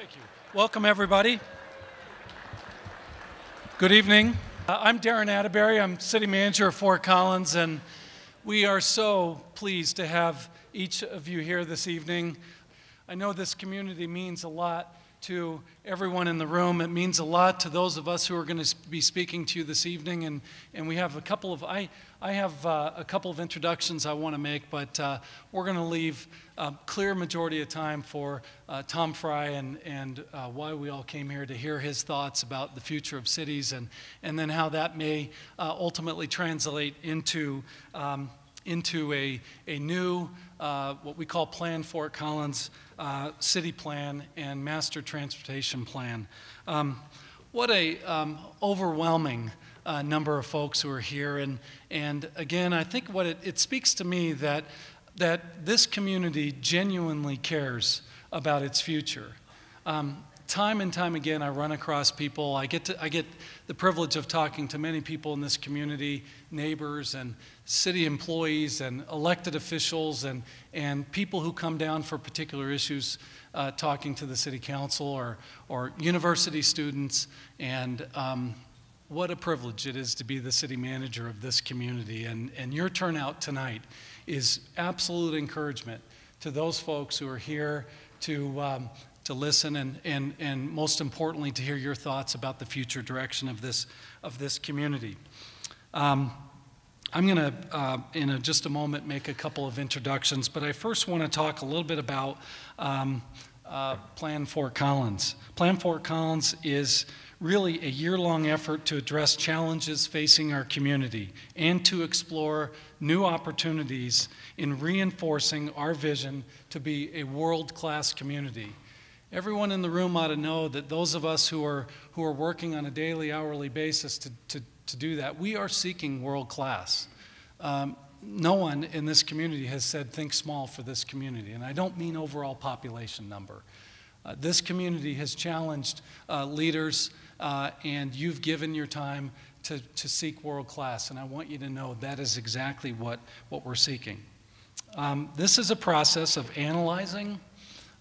Thank you. Welcome, everybody. Good evening. I'm Darren Atterbury. I'm City Manager of Fort Collins, and we are so pleased to have each of you here this evening. I know this community means a lot to everyone in the room. It means a lot to those of us who are going to be speaking to you this evening, and we have a couple of, I have a couple of introductions I want to make, but we're going to leave a clear majority of time for Tom Fry and why we all came here to hear his thoughts about the future of cities and then how that may ultimately translate into a new, what we call Plan Fort Collins City Plan and Master Transportation Plan. What a overwhelming number of folks who are here, and again, I think what it speaks to me that this community genuinely cares about its future. Time and time again, I run across people. I get the privilege of talking to many people in this community, neighbors and city employees and elected officials and people who come down for particular issues, talking to the city council or university students. And what a privilege it is to be the city manager of this community. And your turnout tonight is absolute encouragement to those folks who are here to listen and most importantly to hear your thoughts about the future direction of this community. I'm going to in just a moment make a couple of introductions, but I first want to talk a little bit about Plan Fort Collins. Plan Fort Collins is really a year-long effort to address challenges facing our community and to explore new opportunities in reinforcing our vision to be a world-class community. Everyone in the room ought to know that those of us who are working on a daily, hourly basis to do that, we are seeking world-class. No one in this community has said think small for this community, and I don't mean overall population number. This community has challenged leaders, and you've given your time to seek world-class, and I want you to know that is exactly what we're seeking. This is a process of analyzing,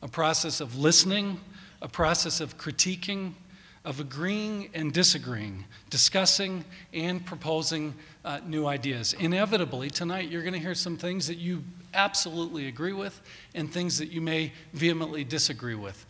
a process of listening, a process of critiquing, of agreeing and disagreeing, discussing and proposing new ideas. Inevitably, tonight you're going to hear some things that you absolutely agree with and things that you may vehemently disagree with.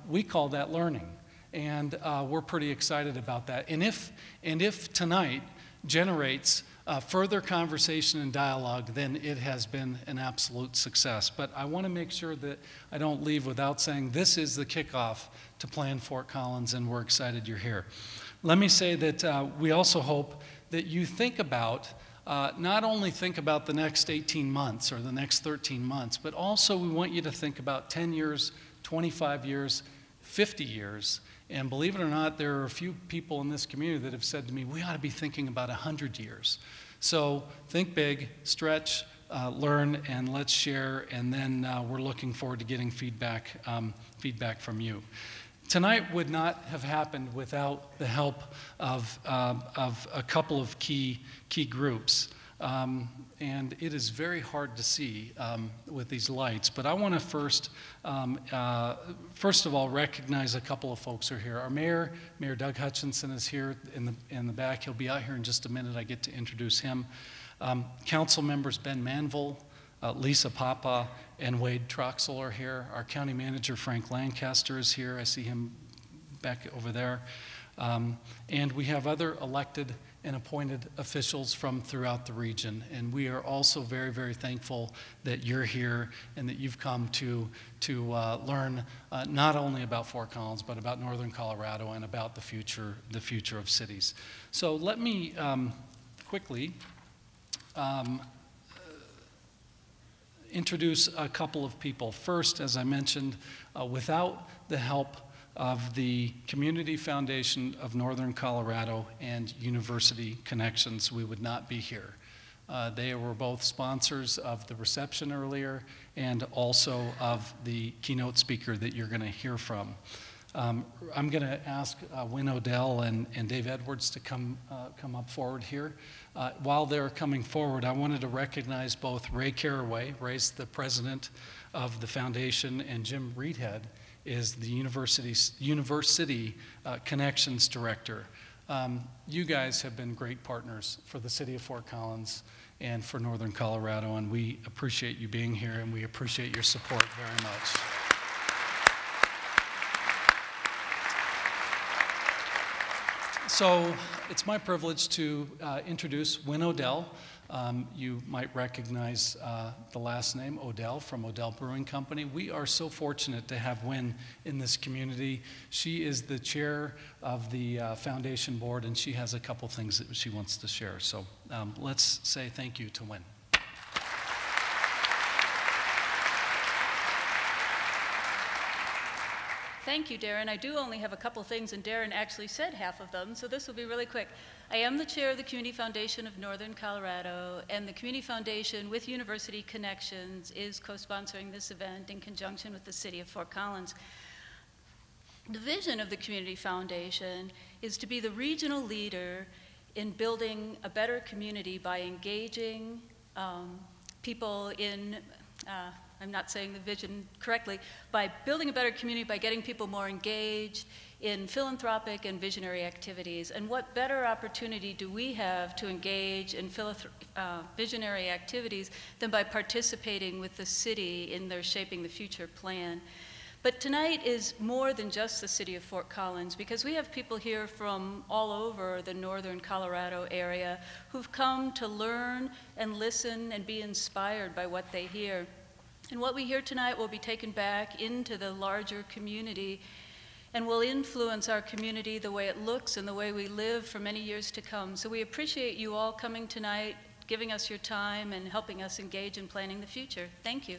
We call that learning, and we're pretty excited about that. And if tonight generates further conversation and dialogue, then it has been an absolute success. But I want to make sure that I don't leave without saying this is the kickoff to Plan Fort Collins, and we're excited you're here. Let me say that we also hope that you think about, not only think about the next 18 months or the next 13 months, but also we want you to think about 10 years, 25 years, 50 years. And believe it or not, there are a few people in this community that have said to me, we ought to be thinking about 100 years. So think big, stretch, learn, and let's share, and then we're looking forward to getting feedback from you. Tonight would not have happened without the help of a couple of key groups. And it is very hard to see with these lights, but I want to first of all recognize a couple of folks who are here. Our Mayor Doug Hutchinson, is here in the back. He'll be out here in just a minute. I get to introduce him. Council members Ben Manville, Lisa Papa, and Wade Troxel are here. Our County Manager Frank Lancaster is here. I see him back over there. And we have other elected and appointed officials from throughout the region. And we are also very, very thankful that you're here and that you've come to learn not only about Fort Collins, but about Northern Colorado and about the future of cities. So let me quickly introduce a couple of people. First, as I mentioned, without the help of the Community Foundation of Northern Colorado and University Connections, we would not be here. They were both sponsors of the reception earlier and also of the keynote speaker that you're going to hear from. I'm going to ask Wynn Odell and Dave Edwards to come up forward here. While they're coming forward, I wanted to recognize both Ray Carraway. Ray's the president of the foundation, and Jim Reedhead is the University Connections Director. You guys have been great partners for the City of Fort Collins and for Northern Colorado, and we appreciate you being here, and we appreciate your support very much. So it's my privilege to introduce Wynn Odell. You might recognize the last name, Odell, from Odell Brewing Company. We are so fortunate to have Wynn in this community. She is the chair of the foundation board, and she has a couple things that she wants to share. So let's say thank you to Wynn. Thank you, Darren. I do only have a couple things, and Darren actually said half of them, so this will be really quick. I am the chair of the Community Foundation of Northern Colorado, and the Community Foundation with University Connections is co-sponsoring this event in conjunction with the City of Fort Collins. The vision of the Community Foundation is to be the regional leader in building a better community by engaging people in I'm not saying the vision correctly, by building a better community by getting people more engaged in philanthropic and visionary activities. And what better opportunity do we have to engage in visionary activities than by participating with the city in their Shaping the Future plan? But tonight is more than just the City of Fort Collins, because we have people here from all over the Northern Colorado area who've come to learn and listen and be inspired by what they hear. And what we hear tonight will be taken back into the larger community and will influence our community, the way it looks and the way we live for many years to come. So we appreciate you all coming tonight, giving us your time, and helping us engage in planning the future. Thank you.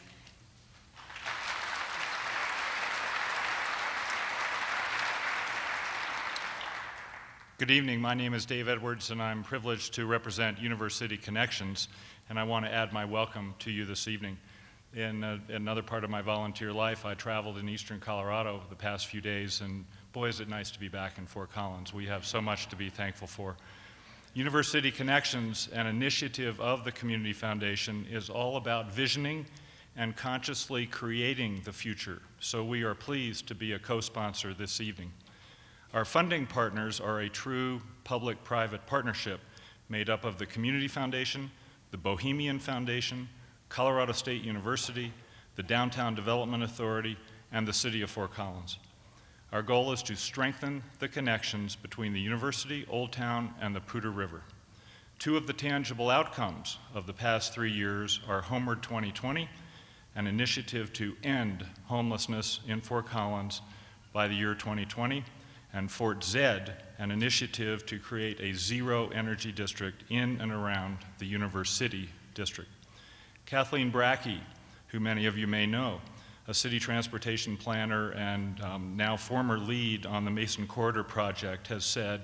Good evening. My name is Dave Edwards, and I'm privileged to represent University Connections, and I want to add my welcome to you this evening. In another part of my volunteer life, I traveled in eastern Colorado the past few days, and boy, is it nice to be back in Fort Collins. We have so much to be thankful for. University Connections, an initiative of the Community Foundation, is all about visioning and consciously creating the future, so we are pleased to be a co-sponsor this evening. Our funding partners are a true public-private partnership made up of the Community Foundation, the Bohemian Foundation, Colorado State University, the Downtown Development Authority, and the City of Fort Collins. Our goal is to strengthen the connections between the university, Old Town, and the Poudre River. Two of the tangible outcomes of the past 3 years are Homeward 2020, an initiative to end homelessness in Fort Collins by the year 2020, and Fort Zed, an initiative to create a zero energy district in and around the University District. Kathleen Brackey, who many of you may know, a city transportation planner and now former lead on the Mason Corridor project, has said,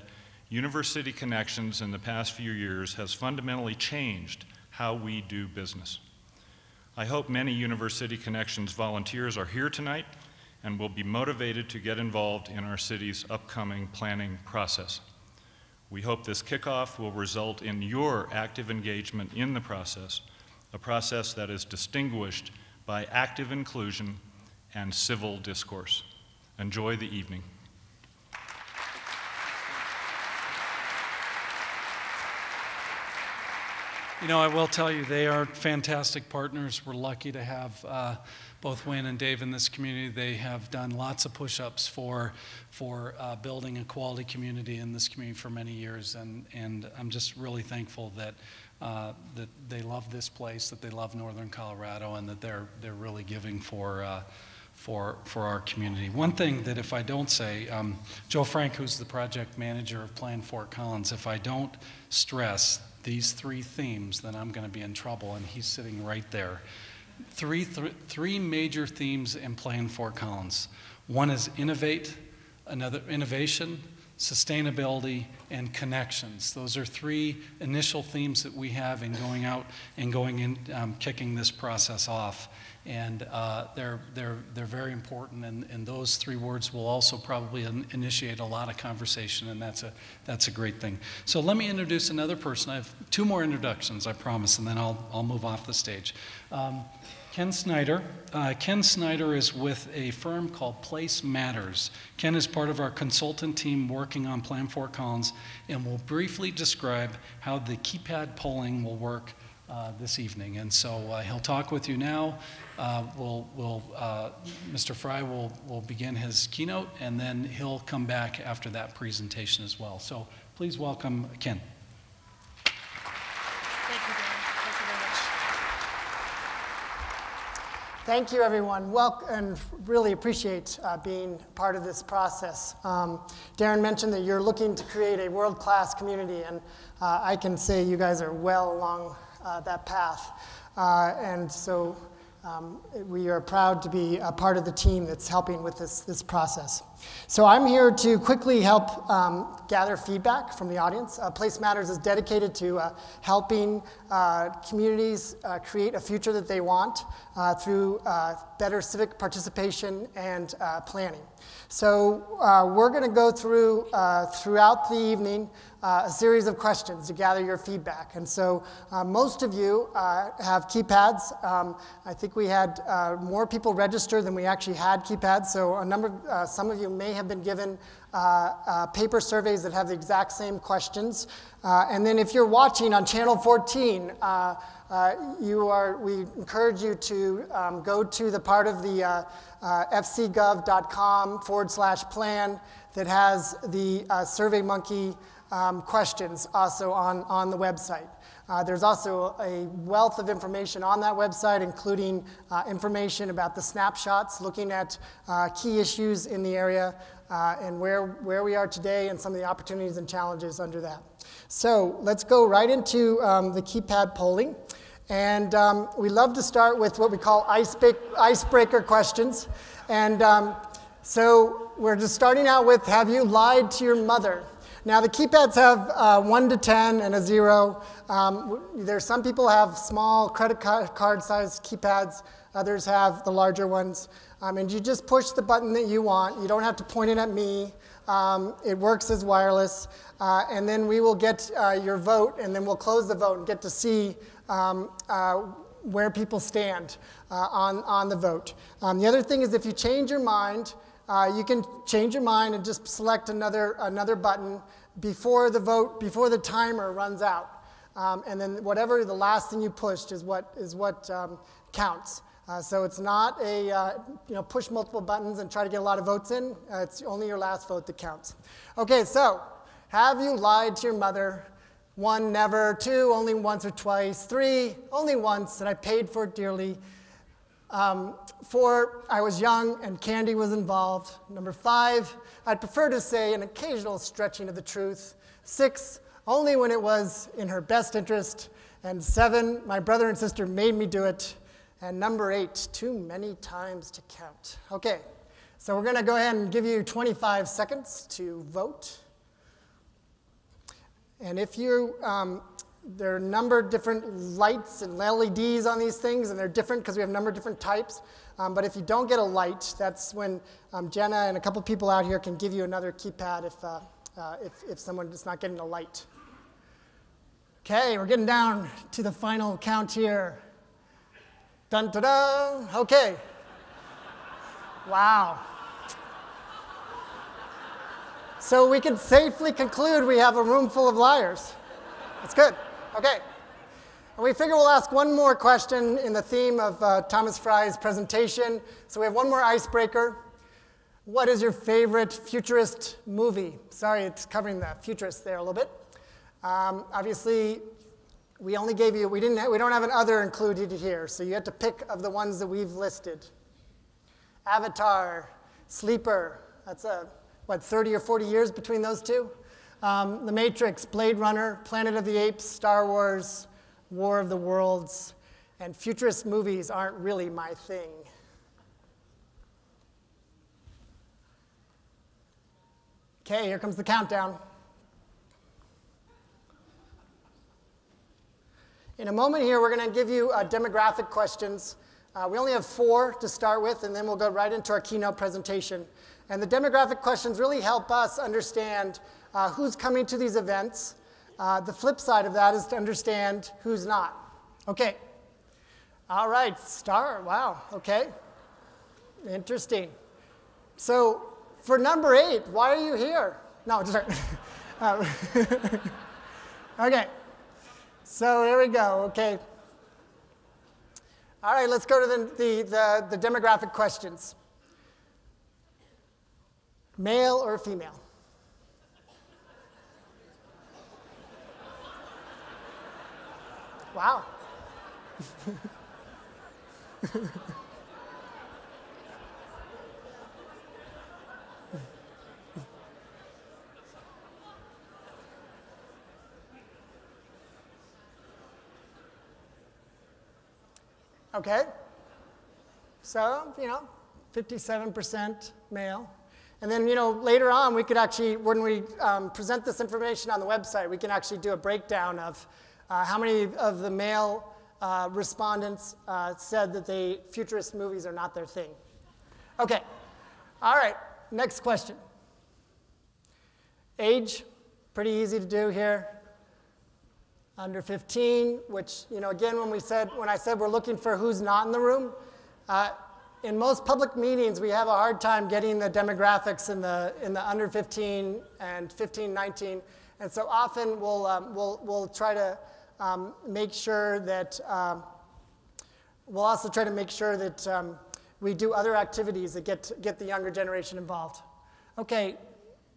University Connections in the past few years has fundamentally changed how we do business. I hope many University Connections volunteers are here tonight and will be motivated to get involved in our city's upcoming planning process. We hope this kickoff will result in your active engagement in the process, a process that is distinguished by active inclusion and civil discourse. Enjoy the evening. You know, I will tell you, they are fantastic partners. We're lucky to have both Wynn and Dave in this community. They have done lots of push-ups for building a quality community in this community for many years, and I'm just really thankful that that they love this place, that they love Northern Colorado, and that they're really giving for our community. One thing that if I don't say, Joe Frank, who's the project manager of Plan Fort Collins, if I don't stress these three themes, then I'm going to be in trouble, and he's sitting right there. Three major themes in Plan Fort Collins. One is innovate, another innovation, sustainability, and connections. Those are three initial themes that we have in going out and kicking this process off. And they're very important, and those three words will also probably initiate a lot of conversation, and that's a great thing. So let me introduce another person. I have two more introductions, I promise, and then I'll move off the stage. Ken Snyder. Ken Snyder is with a firm called Place Matters. Ken is part of our consultant team working on Plan Fort Collins and will briefly describe how the keypad polling will work this evening. And so he'll talk with you now. Mr. Fry will begin his keynote, and then he'll come back after that presentation as well. So please welcome Ken. Thank you, Dan. Thank you very much. Thank you, everyone. Welcome, and really appreciate being part of this process. Darren mentioned that you're looking to create a world-class community, and I can say you guys are well along that path. And so we are proud to be a part of the team that's helping with this process. So I'm here to quickly help gather feedback from the audience. Place Matters is dedicated to helping communities create a future that they want through better civic participation and planning. So we're going to go through, throughout the evening, a series of questions to gather your feedback. And so most of you have keypads. I think we had more people register than we actually had keypads. So some of you may have been given paper surveys that have the exact same questions. And then if you're watching on channel 14, we encourage you to go to the part of the fcgov.com/plan that has the SurveyMonkey questions also on the website. There's also a wealth of information on that website, including information about the snapshots, looking at key issues in the area and where we are today and some of the opportunities and challenges under that. So let's go right into the keypad polling. And we love to start with what we call icebreaker questions. And so we're just starting out with, have you lied to your mother? Now, the keypads have 1 to 10 and a 0. There's some people have small credit card sized keypads. Others have the larger ones. And you just push the button that you want. You don't have to point it at me. It works as wireless. And then we will get your vote, and then we'll close the vote and get to see where people stand on the vote. The other thing is, if you change your mind, you can change your mind and just select another button before the timer runs out. And then whatever the last thing you pushed is what counts. So it's not a push multiple buttons and try to get a lot of votes in. It's only your last vote that counts. Okay, so have you lied to your mother? 1, never. 2, only once or twice. 3, only once, and I paid for it dearly. 4, I was young and candy was involved. Number 5, I'd prefer to say an occasional stretching of the truth. 6, only when it was in her best interest. And 7, my brother and sister made me do it. And number 8, too many times to count. Okay, so we're going to go ahead and give you 25 seconds to vote. And if you, there are a number of different lights and LEDs on these things, and they're different because we have a number of different types. But if you don't get a light, that's when Jenna and a couple people out here can give you another keypad if someone is not getting a light. Okay, we're getting down to the final count here. Dun, da, da. Okay. Wow. So we can safely conclude we have a room full of liars. That's good. Okay. And we figure we'll ask one more question in the theme of Thomas Fry's presentation. So we have one more icebreaker. What is your favorite futurist movie? Sorry, it's covering the futurist there a little bit. Obviously, we only gave you, we don't have an other included here, so you have to pick of the ones that we've listed. Avatar, Sleeper, that's 30 or 40 years between those two? The Matrix, Blade Runner, Planet of the Apes, Star Wars, War of the Worlds, and futurist movies aren't really my thing. Okay, here comes the countdown. In a moment here, we're going to give you demographic questions. We only have 4 to start with, and then we'll go right into our keynote presentation. And the demographic questions really help us understand who's coming to these events. The flip side of that is to understand who's not. Okay. All right, star, wow, okay. Interesting. So for number 8, why are you here? No, just okay, so here we go, okay. All right, let's go to the demographic questions. Male or female? Wow. Okay. So, 57% male. And then, later on, we could actually, when we present this information on the website, we can actually do a breakdown of how many of the male respondents said that futurist movies are not their thing. Okay. All right. Next question. Age, pretty easy to do here. Under 15, which, again, when I said we're looking for who's not in the room, in most public meetings, we have a hard time getting the demographics in the under 15 and 15, 19. And so often we'll try to make sure that, we'll also try to make sure that we do other activities that get the younger generation involved. Okay,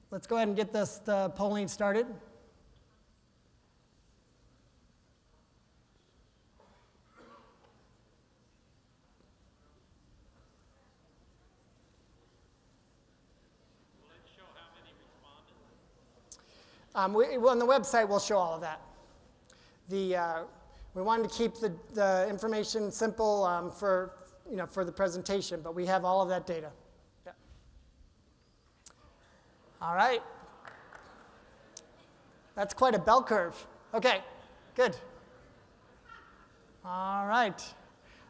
let's go ahead and get the polling started. On the website, we'll show all of that. We wanted to keep the information simple for the presentation, but we have all of that data. Yeah. All right. That's quite a bell curve. Okay, good. All right.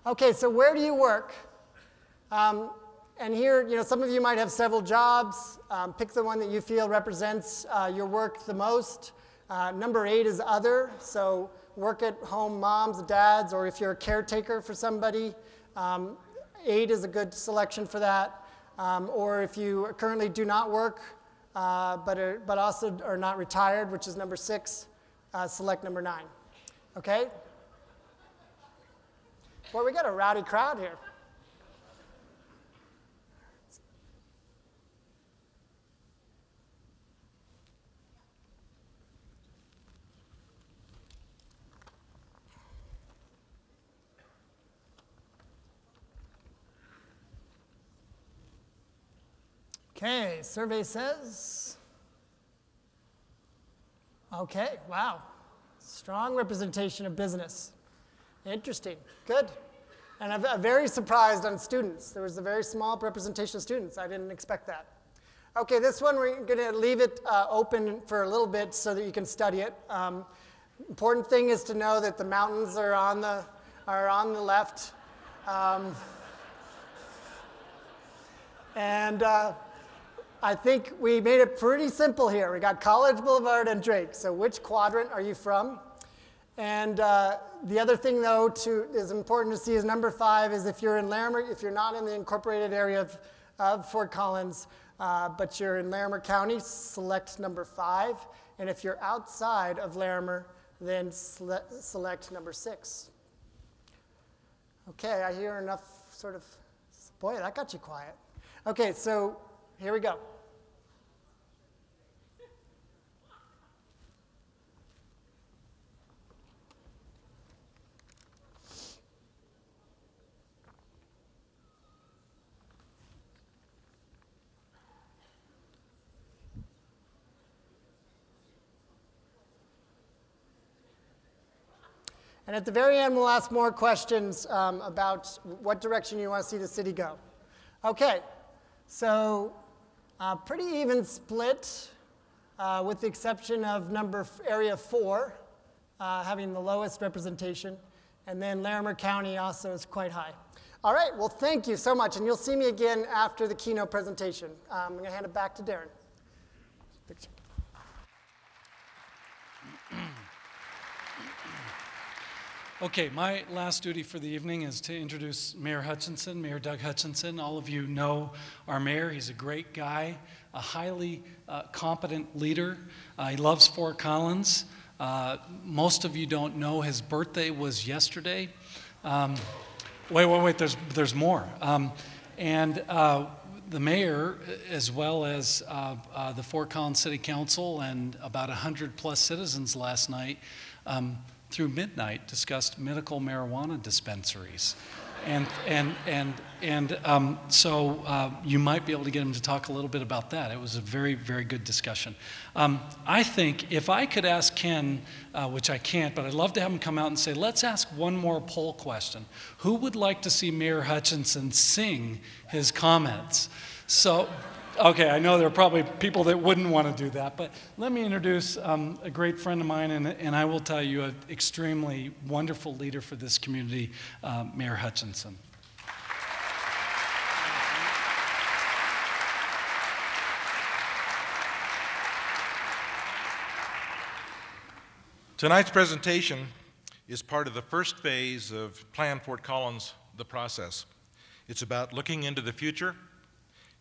Okay, so where do you work? And here, some of you might have several jobs. Pick the one that you feel represents your work the most. Number 8 is other, so work at home moms, dads, or if you're a caretaker for somebody, 8 is a good selection for that. Or if you currently do not work, but also are not retired, which is number 6, select number 9. Okay? Boy, we got a rowdy crowd here. Okay, survey says, okay, wow, strong representation of business. Interesting, good. And I'm very surprised on students. There was a very small representation of students. I didn't expect that. Okay, this one we're going to leave it open for a little bit so that you can study it. Important thing is to know that the mountains are on the left. I think we made it pretty simple here. We got College Boulevard and Drake. So which quadrant are you from? And the other thing, though, is important to see is number 5 is if you're in Larimer, if you're not in the incorporated area of Fort Collins, but you're in Larimer County, select number 5. And if you're outside of Larimer, then select number 6. Okay, I hear enough sort of, boy, that got you quiet. Okay, so here we go. And at the very end, we'll ask more questions about what direction you want to see the city go. Okay, so pretty even split with the exception of area 4 having the lowest representation. And then Larimer County also is quite high. All right, well, thank you so much. And you'll see me again after the keynote presentation. I'm going to hand it back to Darren. Okay, my last duty for the evening is to introduce Mayor Hutchinson, Mayor Doug Hutchinson. All of you know our mayor. He's a great guy, a highly competent leader. He loves Fort Collins. Most of you don't know his birthday was yesterday. Wait, there's more. The mayor, as well as the Fort Collins City Council and about 100+ citizens last night, through midnight, discussed medical marijuana dispensaries. So you might be able to get him to talk a little bit about that. It was a very, very good discussion. I think if I could ask Ken, which I can't, but I'd love to have him come out and say, let's ask one more poll question. Who would like to see Mayor Hutchinson sing his comments? So, okay, I know there are probably people that wouldn't want to do that, but let me introduce a great friend of mine, and I will tell you, an extremely wonderful leader for this community, Mayor Hutchinson. Tonight's presentation is part of the first phase of Plan Fort Collins, the process. It's about looking into the future,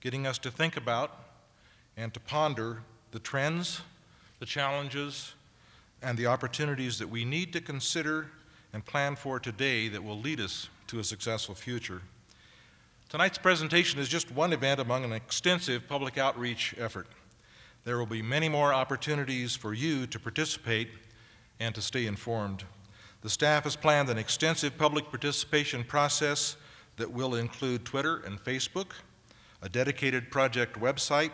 getting us to think about and to ponder the trends, the challenges, and the opportunities that we need to consider and plan for today that will lead us to a successful future. Tonight's presentation is just one event among an extensive public outreach effort. There will be many more opportunities for you to participate and to stay informed. The staff has planned an extensive public participation process that will include Twitter and Facebook, a dedicated project website,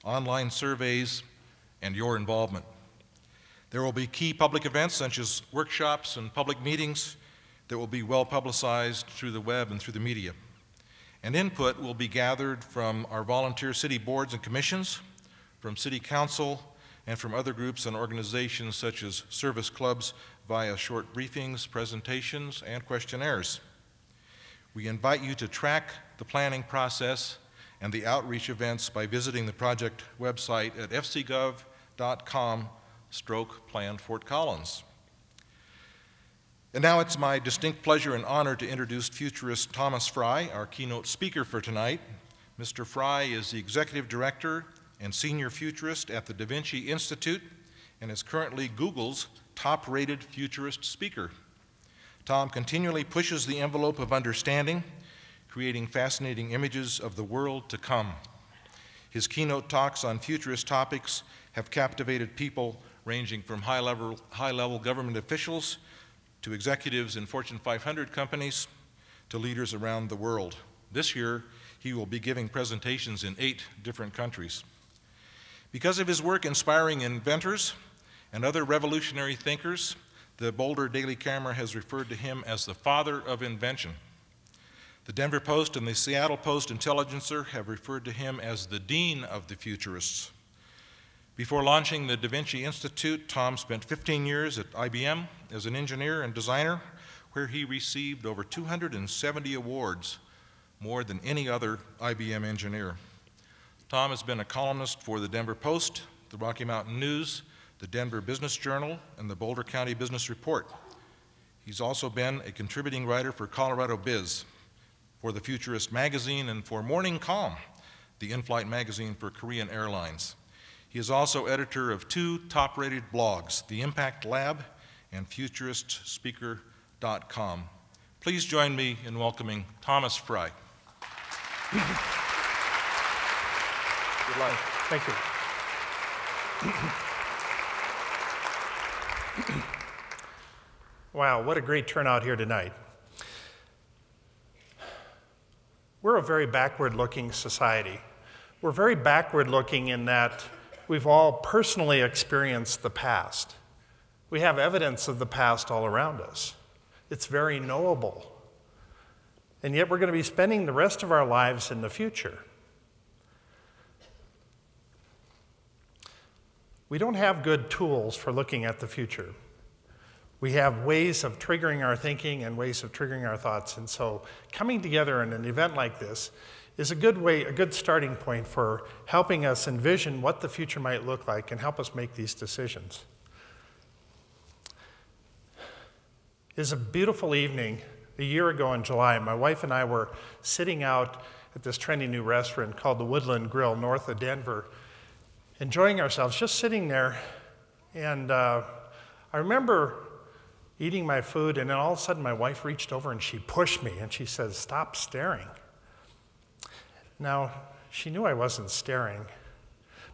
online surveys, and your involvement. There will be key public events such as workshops and public meetings that will be well publicized through the web and through the media. And input will be gathered from our volunteer city boards and commissions, from city council, and from other groups and organizations such as service clubs via short briefings, presentations, and questionnaires. We invite you to track the planning process and the outreach events by visiting the project website at fcgov.com/Plan Fort Collins. And now it's my distinct pleasure and honor to introduce futurist Thomas Fry, our keynote speaker for tonight. Mr. Fry is the executive director and senior futurist at the Da Vinci Institute and is currently Google's top-rated futurist speaker. Tom continually pushes the envelope of understanding, creating fascinating images of the world to come. His keynote talks on futurist topics have captivated people ranging from high-level government officials to executives in Fortune 500 companies to leaders around the world. This year, he will be giving presentations in 8 different countries. Because of his work inspiring inventors and other revolutionary thinkers, the Boulder Daily Camera has referred to him as the father of invention. The Denver Post and the Seattle Post-Intelligencer have referred to him as the dean of the futurists. Before launching the Da Vinci Institute, Tom spent 15 years at IBM as an engineer and designer, where he received over 270 awards, more than any other IBM engineer. Tom has been a columnist for the Denver Post, the Rocky Mountain News, the Denver Business Journal, and the Boulder County Business Report. He's also been a contributing writer for Colorado Biz, for the Futurist magazine, and for Morning Calm, the in-flight magazine for Korean Airlines. He is also editor of 2 top-rated blogs, The Impact Lab and FuturistSpeaker.com. Please join me in welcoming Thomas Fry. Good luck. Thank you. Wow, what a great turnout here tonight. We're a very backward-looking society. We're very backward-looking in that we've all personally experienced the past. We have evidence of the past all around us. It's very knowable. And yet we're going to be spending the rest of our lives in the future. We don't have good tools for looking at the future. We have ways of triggering our thinking and ways of triggering our thoughts. And so coming together in an event like this is a good starting point for helping us envision what the future might look like and help us make these decisions. is a beautiful evening. A year ago in July, my wife and I were sitting out at this trendy new restaurant called the Woodland Grill north of Denver, enjoying ourselves, just sitting there. And I remember eating my food, and then all of a sudden my wife reached over and she pushed me and she says, "Stop staring." Now, she knew I wasn't staring,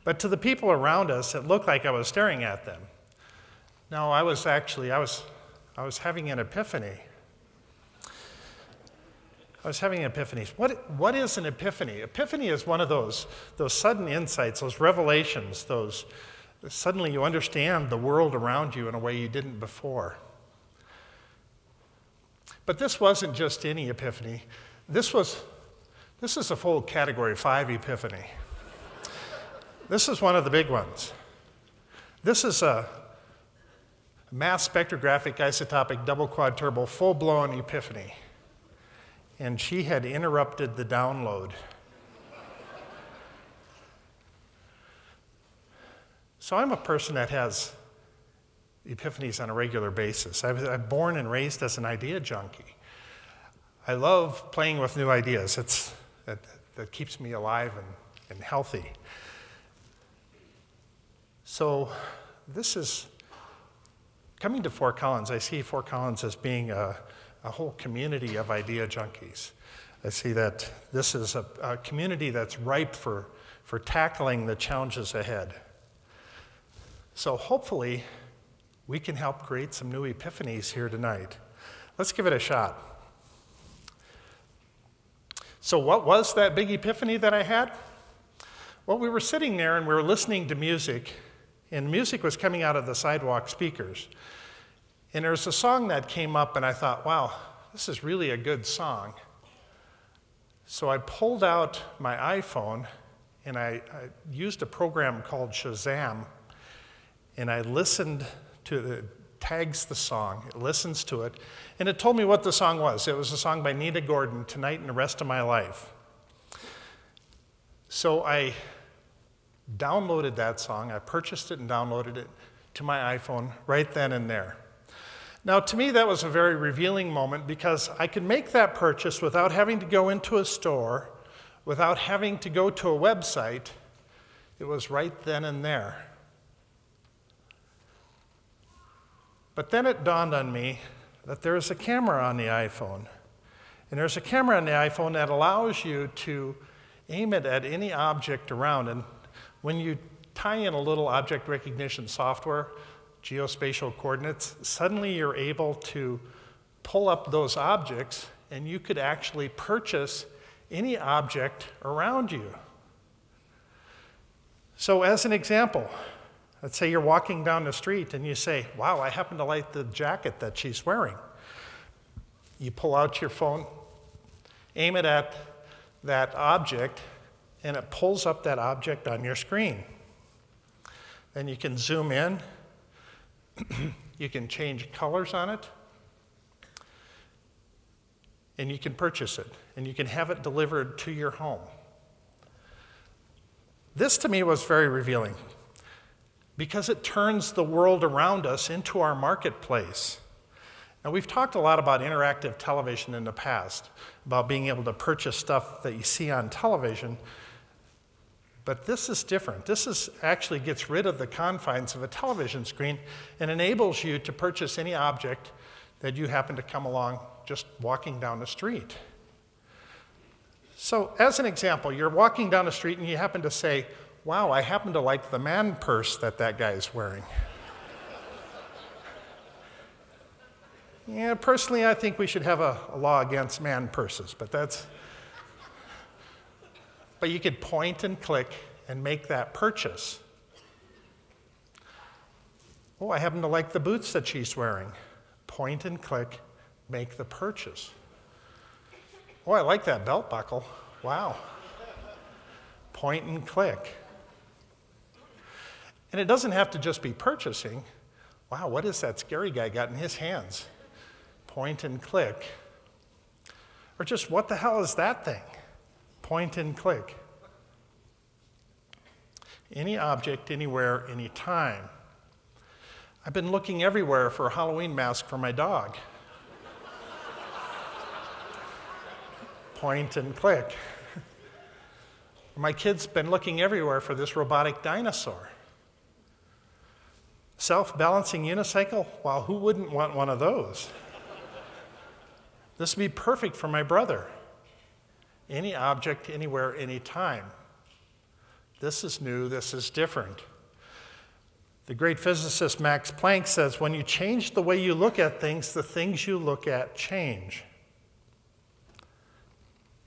but to the people around us, it looked like I was staring at them. No, I was having an epiphany. I was having an epiphany. What is an epiphany? Epiphany is one of those sudden insights, those revelations, suddenly you understand the world around you in a way you didn't before. But this wasn't just any epiphany. This is a full Category 5 epiphany. This is one of the big ones. This is a mass spectrographic isotopic double quad turbo full-blown epiphany. And she had interrupted the download. So I'm a person that has epiphanies on a regular basis. I'm born and raised as an idea junkie. I love playing with new ideas. That keeps me alive and healthy. So this is, coming to Fort Collins, I see Fort Collins as being a whole community of idea junkies. I see that this is a community that's ripe for tackling the challenges ahead. So hopefully we can help create some new epiphanies here tonight. Let's give it a shot. So what was that big epiphany that I had? Well, we were sitting there and we were listening to music, and music was coming out of the sidewalk speakers. And there was a song that came up, and I thought, wow, this is really a good song. So I pulled out my iPhone, and I used a program called Shazam, and I listened to it, tags the song, it listens to it, and it told me what the song was. It was a song by Nina Gordon, "Tonight and the Rest of My Life." So I downloaded that song, I purchased it and downloaded it to my iPhone right then and there. Now, to me, that was a very revealing moment because I could make that purchase without having to go into a store, without having to go to a website. It was right then and there. But then it dawned on me that there's a camera on the iPhone. And there's a camera on the iPhone that allows you to aim it at any object around. And when you tie in a little object recognition software, geospatial coordinates, suddenly you're able to pull up those objects and you could actually purchase any object around you. So as an example, let's say you're walking down the street and you say, wow, I happen to like the jacket that she's wearing. You pull out your phone, aim it at that object, and it pulls up that object on your screen. Then you can zoom in, you can change colors on it, and you can purchase it, and you can have it delivered to your home. This to me was very revealing because it turns the world around us into our marketplace. Now, we've talked a lot about interactive television in the past, about being able to purchase stuff that you see on television, but this is different. This actually gets rid of the confines of a television screen and enables you to purchase any object that you happen to come along just walking down the street. So as an example, you're walking down the street and you happen to say, wow, I happen to like the man purse that guy is wearing. Yeah, personally, I think we should have a law against man purses, but you could point and click and make that purchase. Oh, I happen to like the boots that she's wearing. Point and click, make the purchase. Oh, I like that belt buckle. Wow. Point and click. And it doesn't have to just be purchasing. Wow, what is that scary guy got in his hands? Point and click. Or just, what the hell is that thing? Point and click. Any object, anywhere, anytime. I've been looking everywhere for a Halloween mask for my dog. point and click. My kid's been looking everywhere for this robotic dinosaur. Self-balancing unicycle? Well, who wouldn't want one of those? This would be perfect for my brother. Any object, anywhere, anytime. This is new, this is different. The great physicist Max Planck says, when you change the way you look at things, the things you look at change.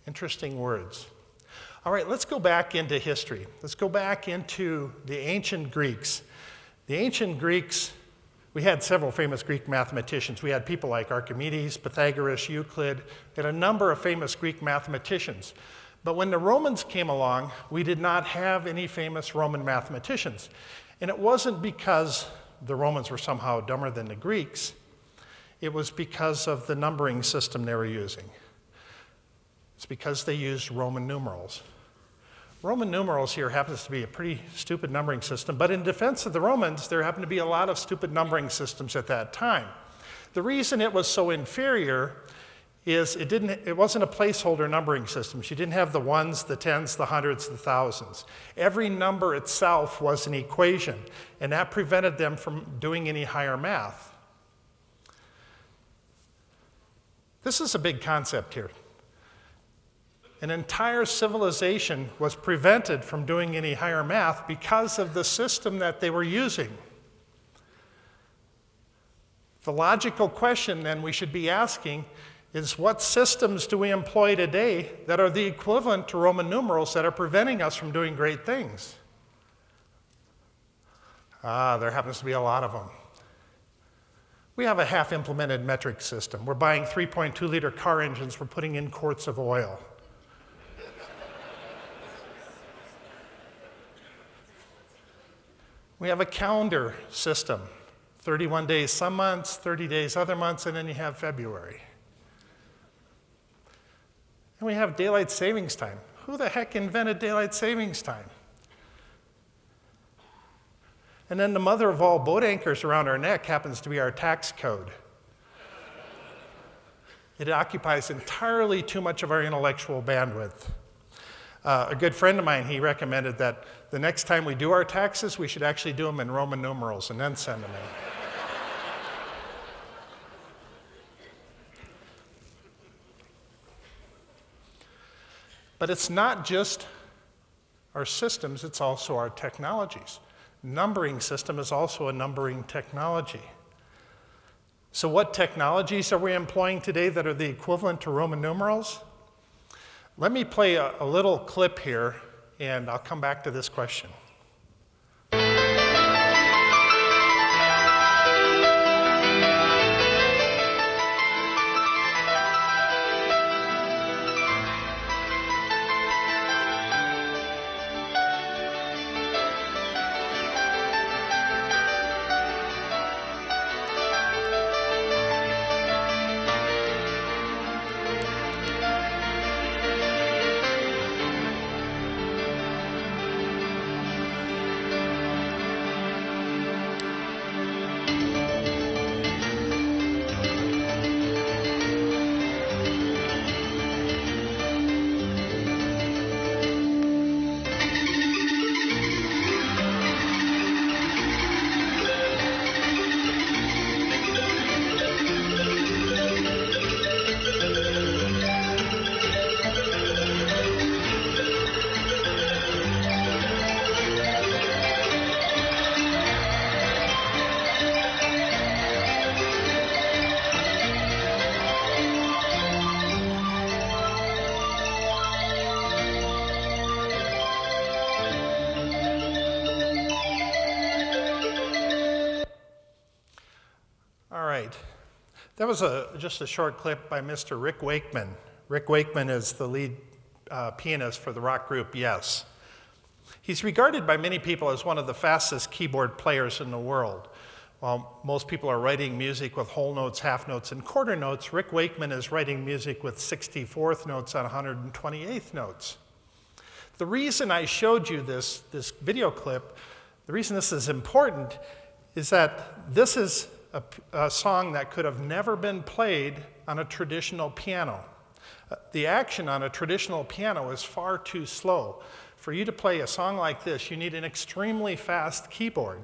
Interesting words. All right, let's go back into history. Let's go back into the ancient Greeks. The ancient Greeks, we had several famous Greek mathematicians. We had people like Archimedes, Pythagoras, Euclid. We had a number of famous Greek mathematicians. But when the Romans came along, we did not have any famous Roman mathematicians. And it wasn't because the Romans were somehow dumber than the Greeks. It was because of the numbering system they were using. It's because they used Roman numerals. Roman numerals here happens to be a pretty stupid numbering system, but in defense of the Romans, there happened to be a lot of stupid numbering systems at that time. The reason it was so inferior is it wasn't a placeholder numbering system. You didn't have the ones, the tens, the hundreds, the thousands. Every number itself was an equation, and that prevented them from doing any higher math. This is a big concept here. An entire civilization was prevented from doing any higher math because of the system that they were using. The logical question then we should be asking is, what systems do we employ today that are the equivalent to Roman numerals that are preventing us from doing great things? There happens to be a lot of them. We have a half-implemented metric system. We're buying 3.2-liter car engines. We're putting in quarts of oil. We have a calendar system, 31 days some months, 30 days other months, and then you have February. And we have daylight savings time. Who the heck invented daylight savings time? And then the mother of all boat anchors around our neck happens to be our tax code. It occupies entirely too much of our intellectual bandwidth. A good friend of mine, he recommended that the next time we do our taxes, we should actually do them in Roman numerals and then send them in. But it's not just our systems, it's also our technologies. Numbering system is also a numbering technology. So what technologies are we employing today that are the equivalent to Roman numerals? Let me play a little clip here, and I'll come back to this question. That was just a short clip by Mr. Rick Wakeman. Rick Wakeman is the lead pianist for the rock group Yes. He's regarded by many people as one of the fastest keyboard players in the world. While most people are writing music with whole notes, half notes, and quarter notes, Rick Wakeman is writing music with 64th notes on 128th notes. The reason I showed you this video clip, the reason this is important, is that this is a song that could have never been played on a traditional piano. The action on a traditional piano is far too slow. For you to play a song like this, you need an extremely fast keyboard.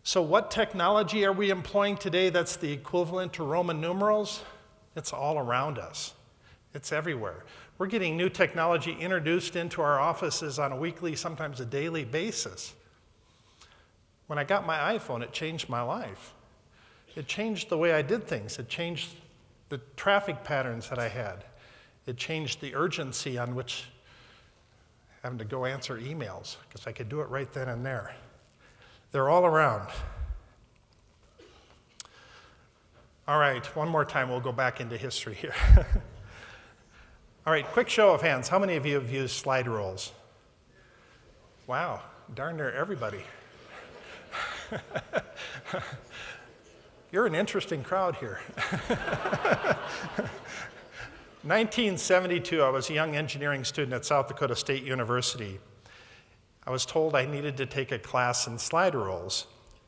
So what technology are we employing today that's the equivalent to Roman numerals? It's all around us. It's everywhere. We're getting new technology introduced into our offices on a weekly, sometimes a daily basis. When I got my iPhone, it changed my life. It changed the way I did things. It changed the traffic patterns that I had. It changed the urgency on which having to go answer emails, because I could do it right then and there. They're all around. All right, one more time, we'll go back into history here. All right, quick show of hands. How many of you have used slide rules? Wow, darn near everybody. You're an interesting crowd here. 1972, I was a young engineering student at South Dakota State University. I was told I needed to take a class in slide rules.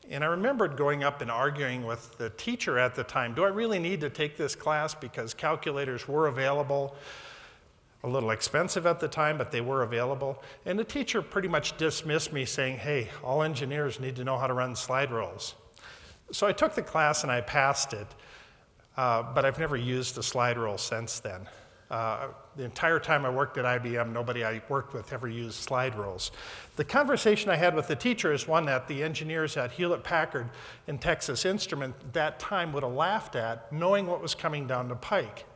And I remembered going up and arguing with the teacher at the time, do I really need to take this class? Because calculators were available, a little expensive at the time, but they were available. And the teacher pretty much dismissed me saying, hey, all engineers need to know how to run slide rules. So I took the class and I passed it, but I've never used a slide rule since then. The entire time I worked at IBM, nobody I worked with ever used slide rules. The conversation I had with the teacher is one that the engineers at Hewlett-Packard and Texas Instruments at that time would have laughed at, knowing what was coming down the pike.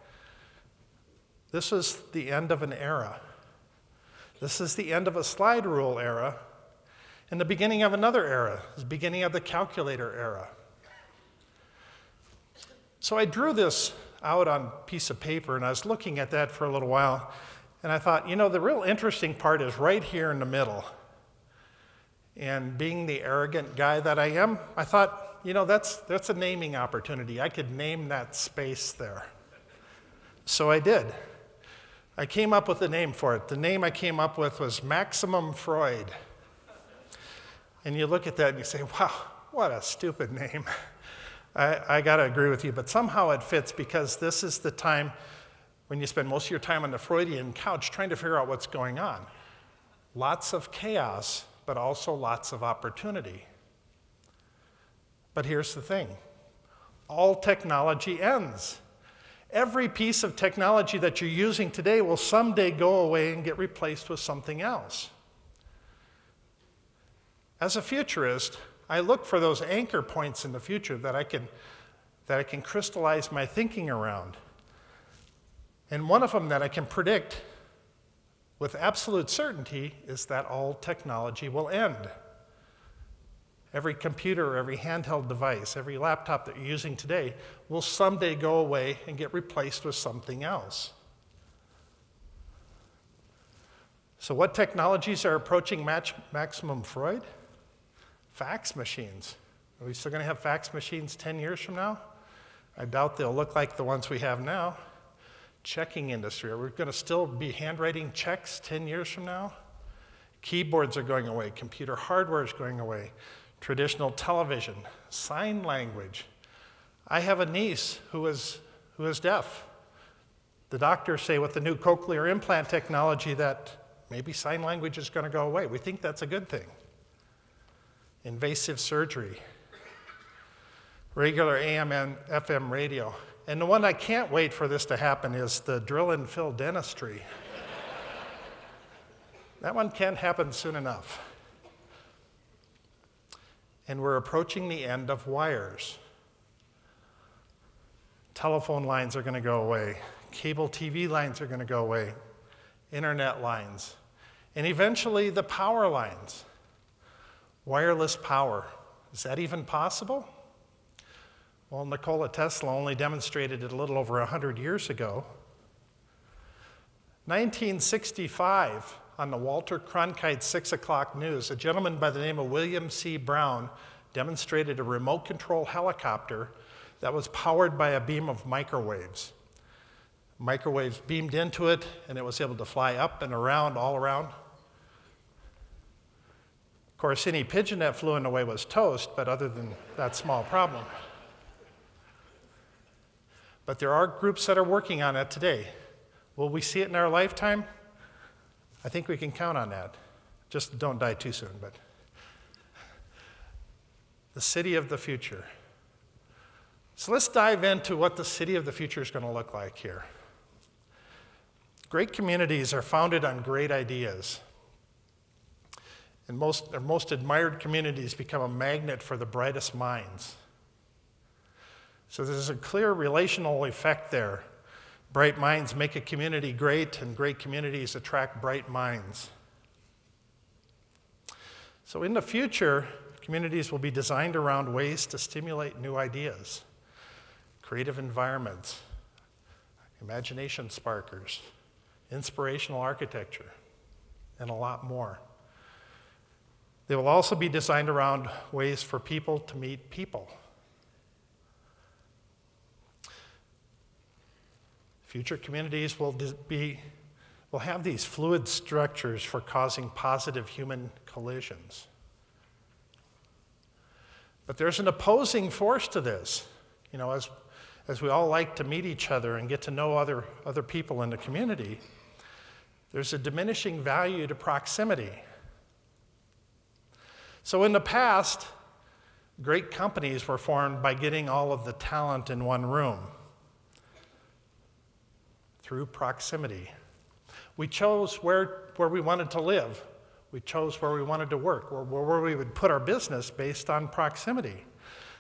This was the end of an era. This is the end of a slide rule era and the beginning of another era, the beginning of the calculator era. So I drew this out on a piece of paper, and I was looking at that for a little while, and I thought, you know, the real interesting part is right here in the middle. And being the arrogant guy that I am, I thought, you know, that's a naming opportunity. I could name that space there. So I did. I came up with a name for it. The name I came up with was Maximum Freud. And you look at that and you say, wow, what a stupid name. I got to agree with you, but somehow it fits because this is the time when you spend most of your time on the Freudian couch trying to figure out what's going on. Lots of chaos, but also lots of opportunity. But here's the thing. All technology ends. Every piece of technology that you're using today will someday go away and get replaced with something else. As a futurist, I look for those anchor points in the future that I can crystallize my thinking around. And one of them that I can predict with absolute certainty is that all technology will end. Every computer, every handheld device, every laptop that you're using today will someday go away and get replaced with something else. So what technologies are approaching maximum Freud? Fax machines. Are we still going to have fax machines 10 years from now? I doubt they'll look like the ones we have now. Checking industry. Are we going to still be handwriting checks 10 years from now? Keyboards are going away. Computer hardware is going away. Traditional television. Sign language. I have a niece who is deaf. The doctors say with the new cochlear implant technology that maybe sign language is going to go away. We think that's a good thing. Invasive surgery, regular AM and FM radio. And the one I can't wait for this to happen is the drill and fill dentistry. That one can't happen soon enough. And we're approaching the end of wires. Telephone lines are going to go away. Cable TV lines are going to go away. Internet lines. And eventually the power lines. Wireless power. Is that even possible? Well, Nikola Tesla only demonstrated it a little over 100 years ago. 1965, on the Walter Cronkite 6 o'clock news, a gentleman by the name of William C. Brown demonstrated a remote control helicopter that was powered by a beam of microwaves. Microwaves beamed into it, and it was able to fly up and around, all around. Of course, any pigeon that flew in the way was toast, but other than that small problem. But there are groups that are working on it today. Will we see it in our lifetime? I think we can count on that. Just don't die too soon, but. The city of the future. So let's dive into what the city of the future is going to look like here. Great communities are founded on great ideas. And our most admired communities become a magnet for the brightest minds. So there's a clear relational effect there. Bright minds make a community great, and great communities attract bright minds. So in the future, communities will be designed around ways to stimulate new ideas, creative environments, imagination sparkers, inspirational architecture, and a lot more. They will also be designed around ways for people to meet people. Future communities will have these fluid structures for causing positive human collisions. But there's an opposing force to this. You know, as we all like to meet each other and get to know other people in the community, there's a diminishing value to proximity. So in the past, great companies were formed by getting all of the talent in one room through proximity. We chose where we wanted to live. We chose where we wanted to work, where we would put our business based on proximity.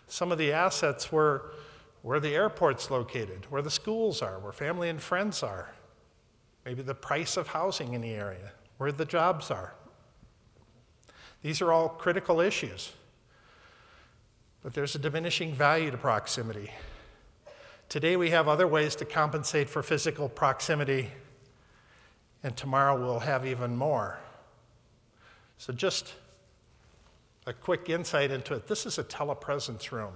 Some of the assets were where the airport's located, where the schools are, where family and friends are, maybe the price of housing in the area, where the jobs are. These are all critical issues. But there's a diminishing value to proximity. Today we have other ways to compensate for physical proximity, and tomorrow we'll have even more. So just a quick insight into it. This is a telepresence room.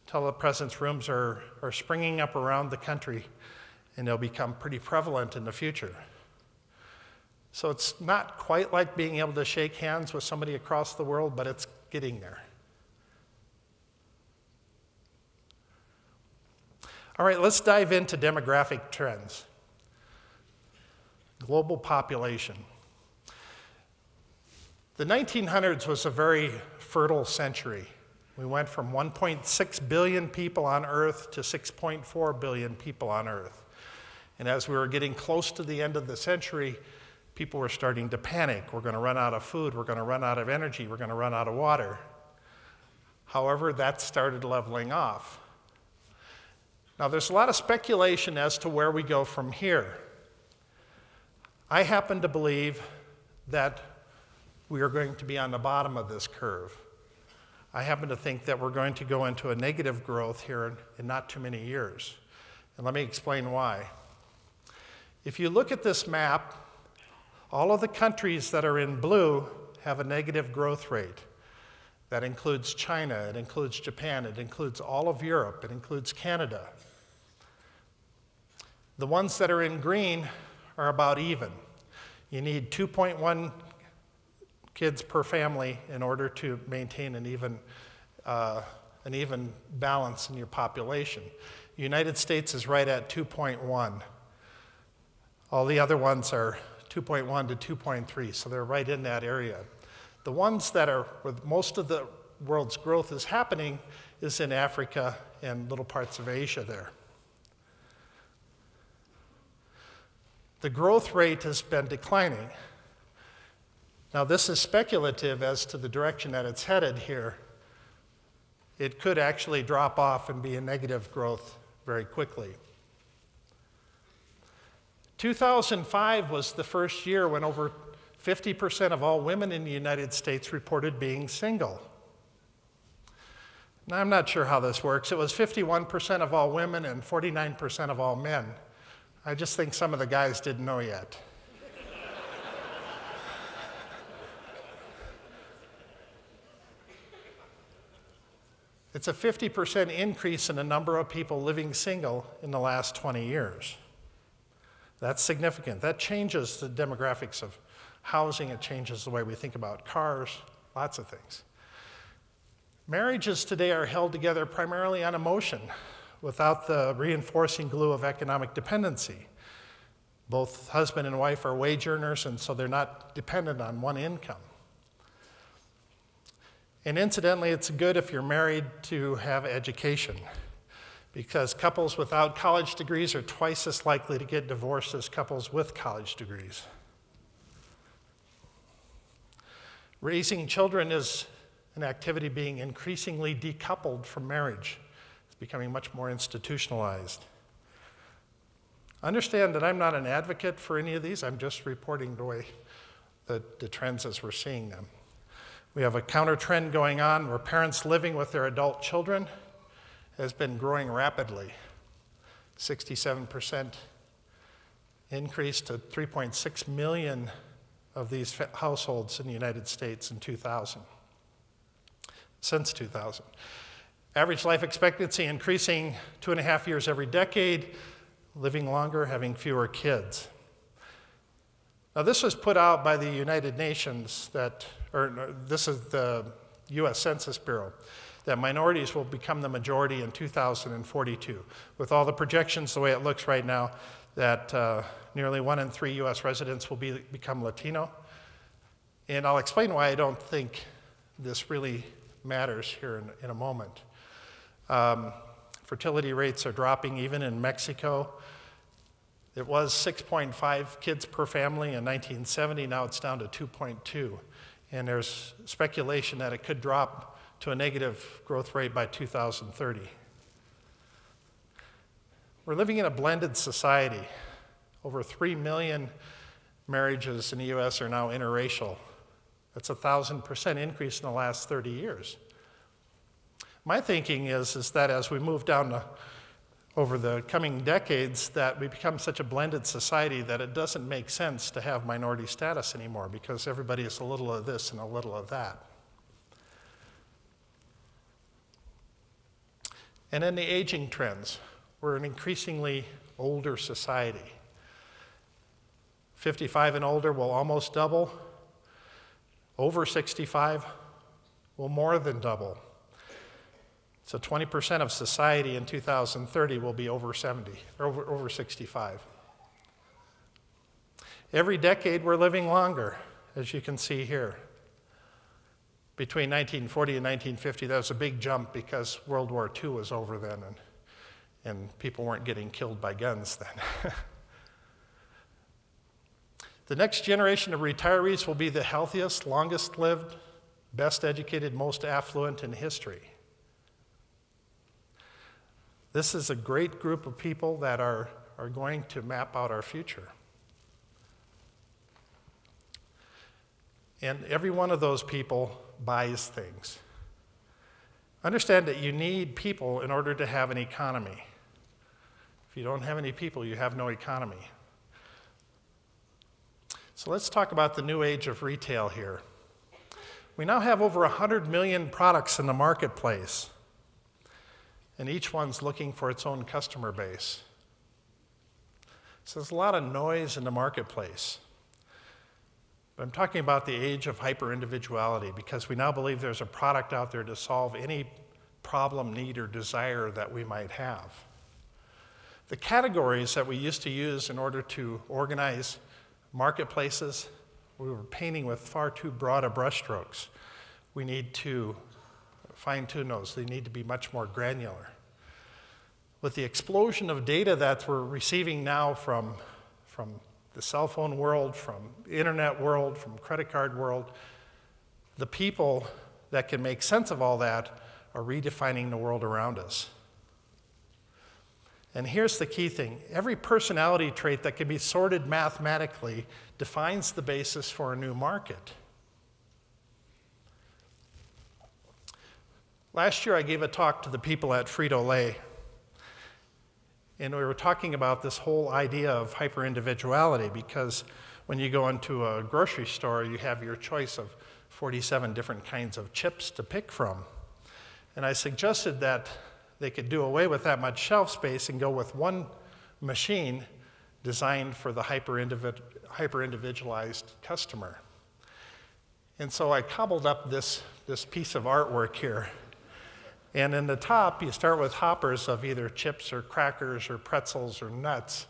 Telepresence rooms are springing up around the country, and they'll become pretty prevalent in the future. So it's not quite like being able to shake hands with somebody across the world, but it's getting there. All right, let's dive into demographic trends. Global population. The 1900s was a very fertile century. We went from 1.6 billion people on Earth to 6.4 billion people on Earth. And as we were getting close to the end of the century, people were starting to panic. We're going to run out of food. We're going to run out of energy. We're going to run out of water. However, that started leveling off. Now, there's a lot of speculation as to where we go from here. I happen to believe that we are going to be on the bottom of this curve. I happen to think that we're going to go into a negative growth here in not too many years. And let me explain why. If you look at this map, all of the countries that are in blue have a negative growth rate. That includes China, it includes Japan, it includes all of Europe, it includes Canada. The ones that are in green are about even. You need 2.1 kids per family in order to maintain an even balance in your population. The United States is right at 2.1. All the other ones are 2.1 to 2.3, so they're right in that area. The ones that are where most of the world's growth is happening is in Africa and little parts of Asia there. The growth rate has been declining. Now, this is speculative as to the direction that it's headed here. It could actually drop off and be a negative growth very quickly. 2005 was the first year when over 50% of all women in the United States reported being single. Now, I'm not sure how this works. It was 51% of all women and 49% of all men. I just think some of the guys didn't know yet. It's a 50% increase in the number of people living single in the last 20 years. That's significant. That changes the demographics of housing. It changes the way we think about cars, lots of things. Marriages today are held together primarily on emotion. without the reinforcing glue of economic dependency. Both husband and wife are wage earners, and so they're not dependent on one income. And incidentally, it's good if you're married to have education, because couples without college degrees are twice as likely to get divorced as couples with college degrees. Raising children is an activity being increasingly decoupled from marriage. It's becoming much more institutionalized. Understand that I'm not an advocate for any of these. I'm just reporting the trends as we're seeing them. We have a counter trend going on where parents living with their adult children has been growing rapidly. 67% increase to 3.6 million of these households in the United States in 2000, since 2000. Average life expectancy increasing 2.5 years every decade, living longer, having fewer kids. Now this was put out by the United Nations this is the US Census Bureau, that minorities will become the majority in 2042. With all the projections the way it looks right now, that nearly 1 in 3 US residents will become Latino. And I'll explain why I don't think this really matters here in a moment. Fertility rates are dropping even in Mexico. It was 6.5 kids per family in 1970, now it's down to 2.2. And there's speculation that it could drop to a negative growth rate by 2030. We're living in a blended society. Over 3 million marriages in the US are now interracial. That's a 1,000% increase in the last 30 years. My thinking is that as we move down over the coming decades, that we become such a blended society that it doesn't make sense to have minority status anymore because everybody is a little of this and a little of that. And then the aging trends. We're an increasingly older society. 55 and older will almost double. Over 65 will more than double. So 20% of society in 2030 will be over 70, or over 65. Every decade we're living longer, as you can see here. Between 1940 and 1950, that was a big jump because World War II was over then and people weren't getting killed by guns then. The next generation of retirees will be the healthiest, longest lived, best educated, most affluent in history. This is a great group of people that are going to map out our future. And every one of those people buys things. Understand that you need people in order to have an economy. If you don't have any people, you have no economy. So let's talk about the new age of retail here. We now have over 100 million products in the marketplace, and each one's looking for its own customer base. So there's a lot of noise in the marketplace. But I'm talking about the age of hyper-individuality because we now believe there's a product out there to solve any problem, need, or desire that we might have. The categories that we used to use in order to organize marketplaces, we were painting with far too broad of brushstrokes. We need to fine-tune those. They need to be much more granular. With the explosion of data that we're receiving now from the cell phone world, from the internet world, from credit card world, the people that can make sense of all that are redefining the world around us. And here's the key thing. Every personality trait that can be sorted mathematically defines the basis for a new market. Last year I gave a talk to the people at Frito-Lay, and we were talking about this whole idea of hyper-individuality because when you go into a grocery store, you have your choice of 47 different kinds of chips to pick from. And I suggested that they could do away with that much shelf space and go with one machine designed for the hyper-individualized customer. And so I cobbled up this piece of artwork here. And in the top, you start with hoppers of either chips or crackers or pretzels or nuts.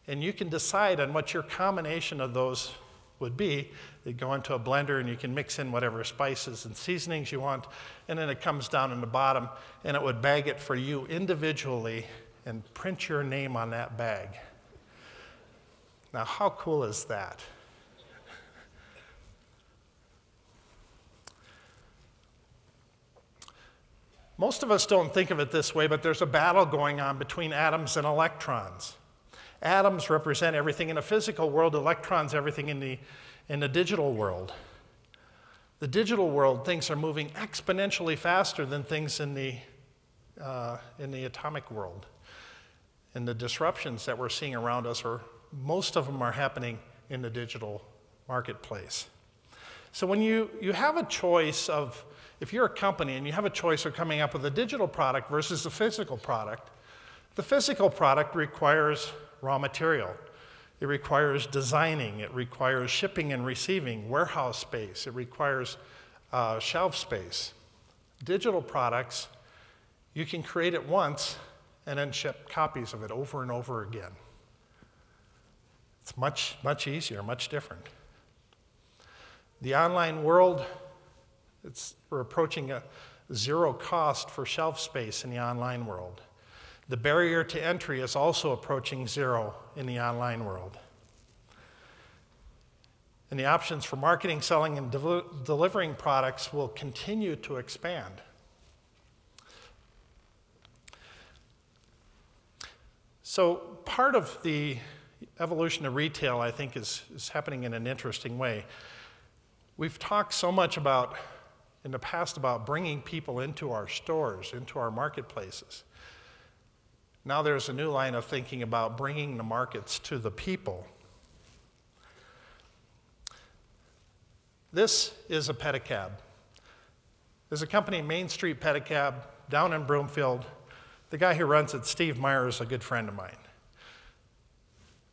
And you can decide on what your combination of those would be. They go into a blender and you can mix in whatever spices and seasonings you want. And then it comes down in the bottom and it would bag it for you individually and print your name on that bag. Now, how cool is that? Most of us don't think of it this way, but there's a battle going on between atoms and electrons. Atoms represent everything in the physical world, electrons everything in the digital world. The digital world, things are moving exponentially faster than things in the atomic world. And the disruptions that we're seeing around us, most of them are happening in the digital marketplace. So when you have a choice of, if you're a company and you have a choice of coming up with a digital product versus a physical product, the physical product requires raw material. It requires designing. It requires shipping and receiving, warehouse space. It requires shelf space. Digital products, you can create it once and then ship copies of it over and over again. It's much, much easier, much different. The online world, we're approaching a zero cost for shelf space in the online world. The barrier to entry is also approaching zero in the online world. And the options for marketing, selling, and delivering products will continue to expand. So part of the evolution of retail, I think, is happening in an interesting way. We've talked so much in the past about bringing people into our stores, into our marketplaces. Now there's a new line of thinking about bringing the markets to the people. This is a pedicab. There's a company, Main Street Pedicab, down in Broomfield. The guy who runs it, Steve Myers, is a good friend of mine.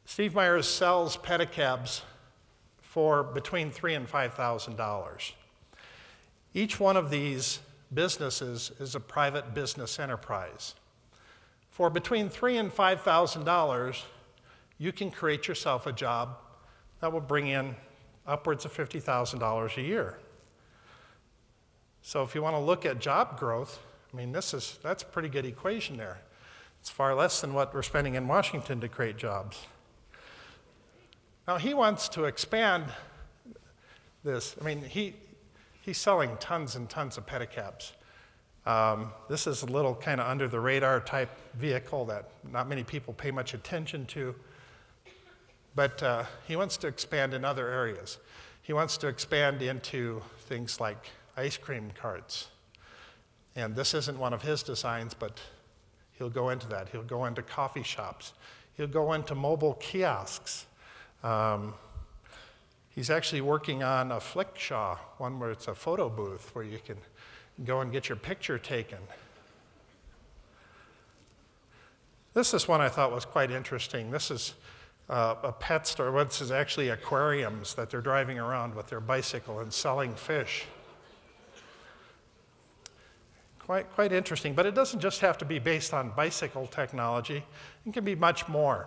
Steve Myers sells pedicabs for between $3,000 and $5,000. Each one of these businesses is a private business enterprise. For between $3,000 and $5,000, you can create yourself a job that will bring in upwards of $50,000 a year. So if you want to look at job growth, I mean, that's a pretty good equation there. It's far less than what we're spending in Washington to create jobs. Now he wants to expand this. I mean, he's selling tons and tons of pedicabs. This is a little kind of under the radar type vehicle that not many people pay much attention to. But he wants to expand in other areas. He wants to expand into things like ice cream carts. And this isn't one of his designs, but he'll go into that. He'll go into coffee shops. He'll go into mobile kiosks. He's actually working on a Flickshaw, one where it's a photo booth where you can go and get your picture taken. This is one I thought was quite interesting. This is a pet store. Well, this is actually aquariums that they're driving around with their bicycle and selling fish. Quite interesting, but it doesn't just have to be based on bicycle technology. It can be much more.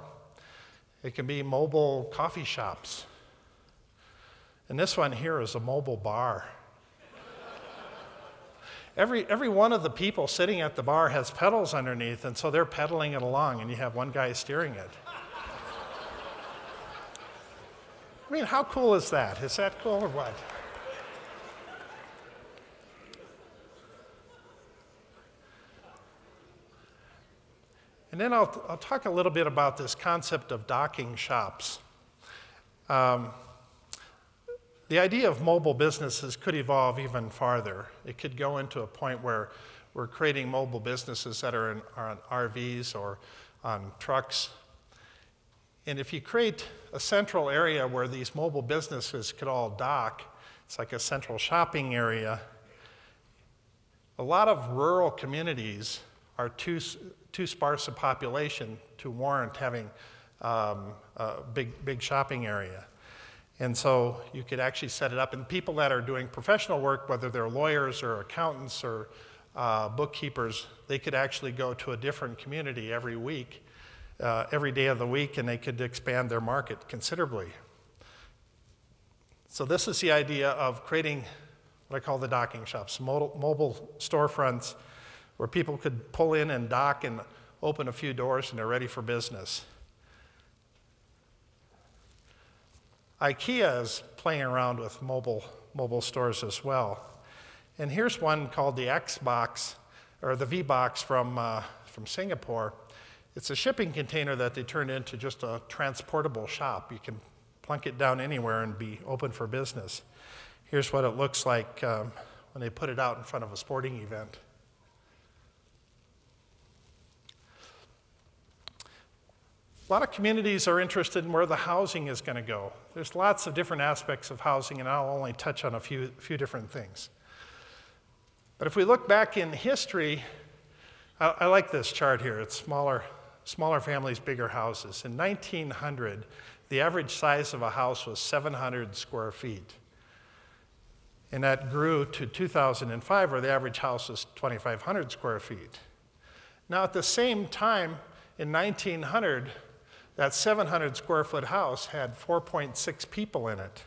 It can be mobile coffee shops. And this one here is a mobile bar. Every one of the people sitting at the bar has pedals underneath, and so they're pedaling it along, and you have one guy steering it. I mean, how cool is that? Is that cool or what? And then I'll talk a little bit about this concept of docking shops. The idea of mobile businesses could evolve even farther. It could go into a point where we're creating mobile businesses that are on RVs or on trucks. And if you create a central area where these mobile businesses could all dock, it's like a central shopping area. A lot of rural communities are too sparse a population to warrant having a big shopping area. And so you could actually set it up, and people that are doing professional work, whether they're lawyers or accountants or bookkeepers, they could actually go to a different community every week, every day of the week, and they could expand their market considerably. So this is the idea of creating what I call the docking shops, mobile storefronts where people could pull in and dock and open a few doors and they're ready for business. IKEA is playing around with mobile stores as well. And here's one called the X-Box, or the V-Box from Singapore. It's a shipping container that they turned into just a transportable shop. You can plunk it down anywhere and be open for business. Here's what it looks like when they put it out in front of a sporting event. A lot of communities are interested in where the housing is going to go. There's lots of different aspects of housing, and I'll only touch on a few different things. But if we look back in history, I like this chart here. It's smaller families, bigger houses. In 1900, the average size of a house was 700 square feet. And that grew to 2005, where the average house was 2,500 square feet. Now, at the same time, in 1900, that 700 square foot house had 4.6 people in it.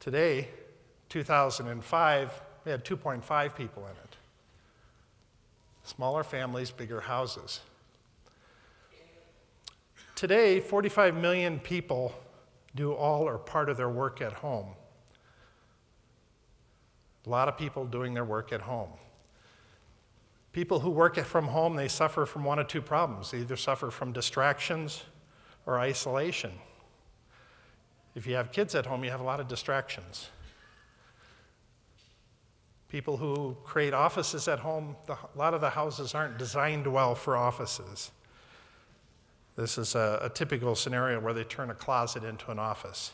Today, 2005, we had 2.5 people in it. Smaller families, bigger houses. Today, 45 million people do all or part of their work at home. A lot of people doing their work at home. People who work from home, they suffer from one of two problems. They either suffer from distractions or isolation. If you have kids at home, you have a lot of distractions. People who create offices at home, a lot of the houses aren't designed well for offices. This is a typical scenario where they turn a closet into an office.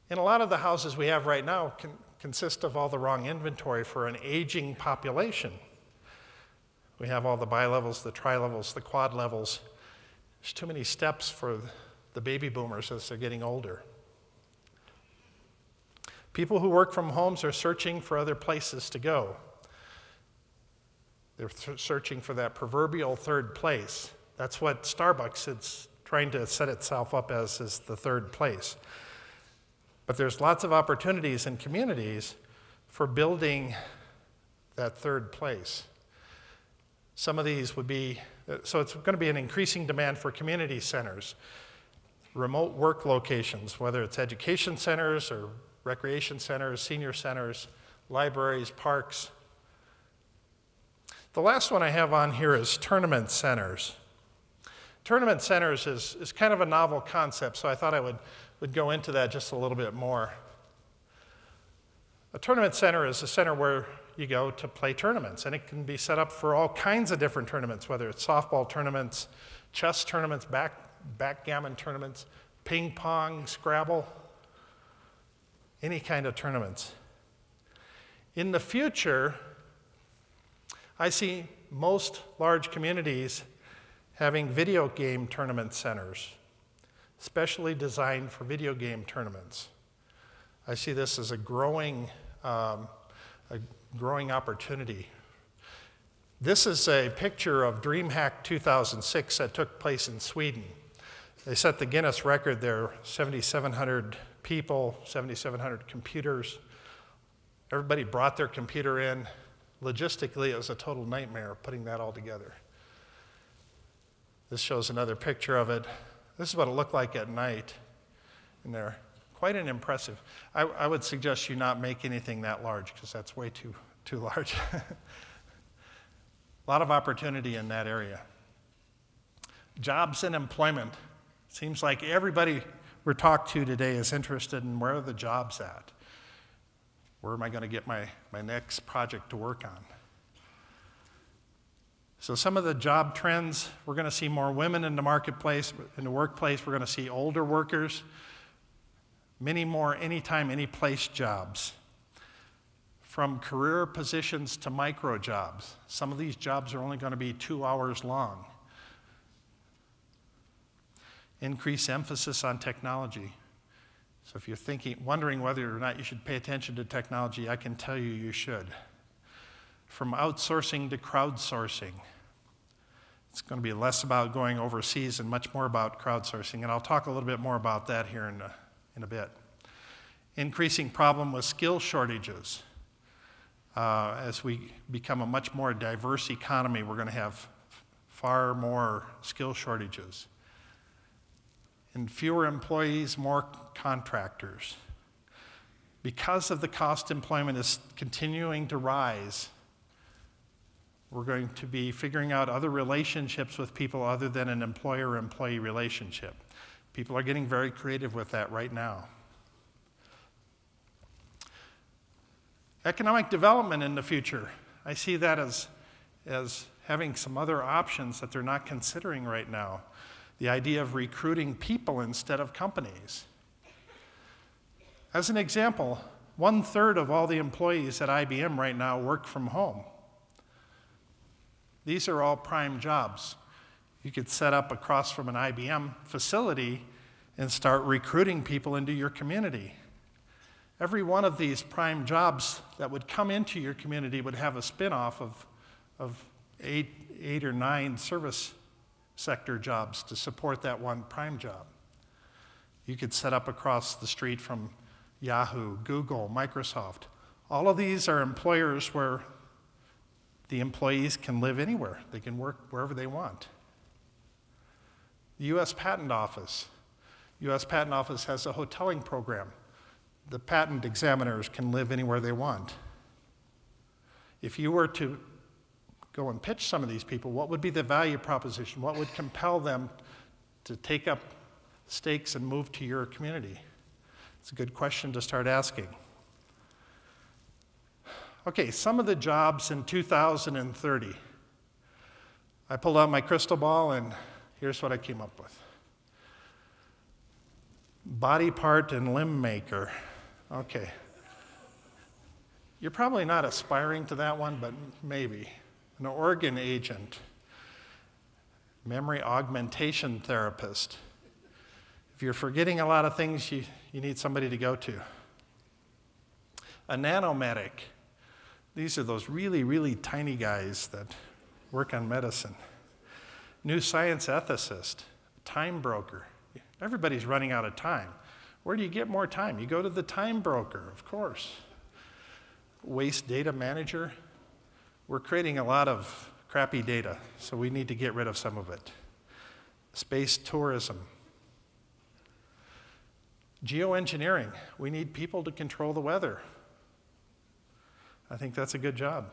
And a lot of the houses we have right now consist of all the wrong inventory for an aging population. We have all the bi-levels, the tri-levels, the quad levels. There's too many steps for the baby boomers as they're getting older. People who work from homes are searching for other places to go. They're searching for that proverbial third place. That's what Starbucks is trying to set itself up as, is the third place. But there's lots of opportunities in communities for building that third place. Some of these would be, so it's going to be an increasing demand for community centers, remote work locations, whether it's education centers or recreation centers, senior centers, libraries, parks. The last one I have on here is tournament centers. Tournament centers is kind of a novel concept, so I thought I would go into that just a little bit more. A tournament center is a center where you go to play tournaments, and it can be set up for all kinds of different tournaments, whether it's softball tournaments, chess tournaments, backgammon tournaments, ping pong, Scrabble, any kind of tournaments. In the future, I see most large communities having video game tournament centers, specially designed for video game tournaments. I see this as a growing opportunity. This is a picture of DreamHack 2006 that took place in Sweden. They set the Guinness record there, 7,700 people, 7,700 computers. Everybody brought their computer in. Logistically, it was a total nightmare putting that all together. This shows another picture of it. This is what it looked like at night in there. Quite an impressive. I would suggest you not make anything that large because that's way too large. A lot of opportunity in that area. Jobs and employment. Seems like everybody we're talked to today is interested in where are the jobs at? Where am I going to get my next project to work on? So some of the job trends, we're going to see more women in the marketplace, in the workplace. We're going to see older workers, many more anytime, any place jobs. From career positions to micro jobs. Some of these jobs are only going to be 2 hours long. Increased emphasis on technology. So if you're wondering whether or not you should pay attention to technology, I can tell you you should. From outsourcing to crowdsourcing. It's going to be less about going overseas and much more about crowdsourcing, and I'll talk a little bit more about that here in a bit. Increasing problem with skill shortages. As we become a much more diverse economy, we're going to have far more skill shortages. And fewer employees, more contractors. Because of the cost of employment is continuing to rise, we're going to be figuring out other relationships with people other than an employer-employee relationship. People are getting very creative with that right now. Economic development in the future. I see that as having some other options that they're not considering right now. The idea of recruiting people instead of companies. As an example, 1/3 of all the employees at IBM right now work from home. These are all prime jobs. You could set up across from an IBM facility and start recruiting people into your community. Every one of these prime jobs that would come into your community would have a spin-off of eight or nine service sector jobs to support that one prime job. You could set up across the street from Yahoo, Google, Microsoft. All of these are employers where the employees can live anywhere. They can work wherever they want. The U.S. Patent Office. U.S. Patent Office has a hoteling program. The patent examiners can live anywhere they want. If you were to go and pitch some of these people, what would be the value proposition? What would compel them to take up stakes and move to your community? It's a good question to start asking. Okay, some of the jobs in 2030. I pulled out my crystal ball and here's what I came up with. Body part and limb maker. Okay. You're probably not aspiring to that one, but maybe. An organ agent. Memory augmentation therapist. If you're forgetting a lot of things, you need somebody to go to. A nanomedic. These are those really, really tiny guys that work on medicine. New science ethicist. Time broker. Everybody's running out of time. Where do you get more time? You go to the time broker, of course. Waste data manager. We're creating a lot of crappy data, so we need to get rid of some of it. Space tourism. Geoengineering. We need people to control the weather. I think that's a good job.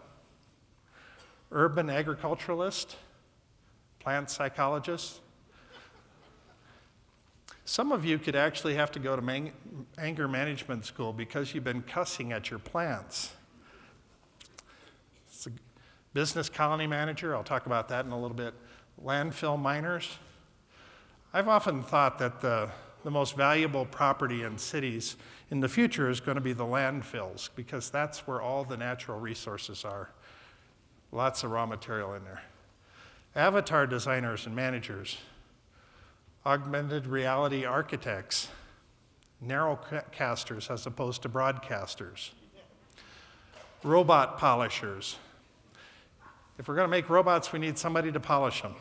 Urban agriculturalist. Plant psychologist. Some of you could actually have to go to anger management school because you've been cussing at your plants. It's a business colony manager, I'll talk about that in a little bit. Landfill miners. I've often thought that the most valuable property in cities in the future is going to be the landfills because that's where all the natural resources are. Lots of raw material in there. Avatar designers and managers. Augmented reality architects, narrowcasters as opposed to broadcasters, robot polishers. If we're going to make robots, we need somebody to polish them.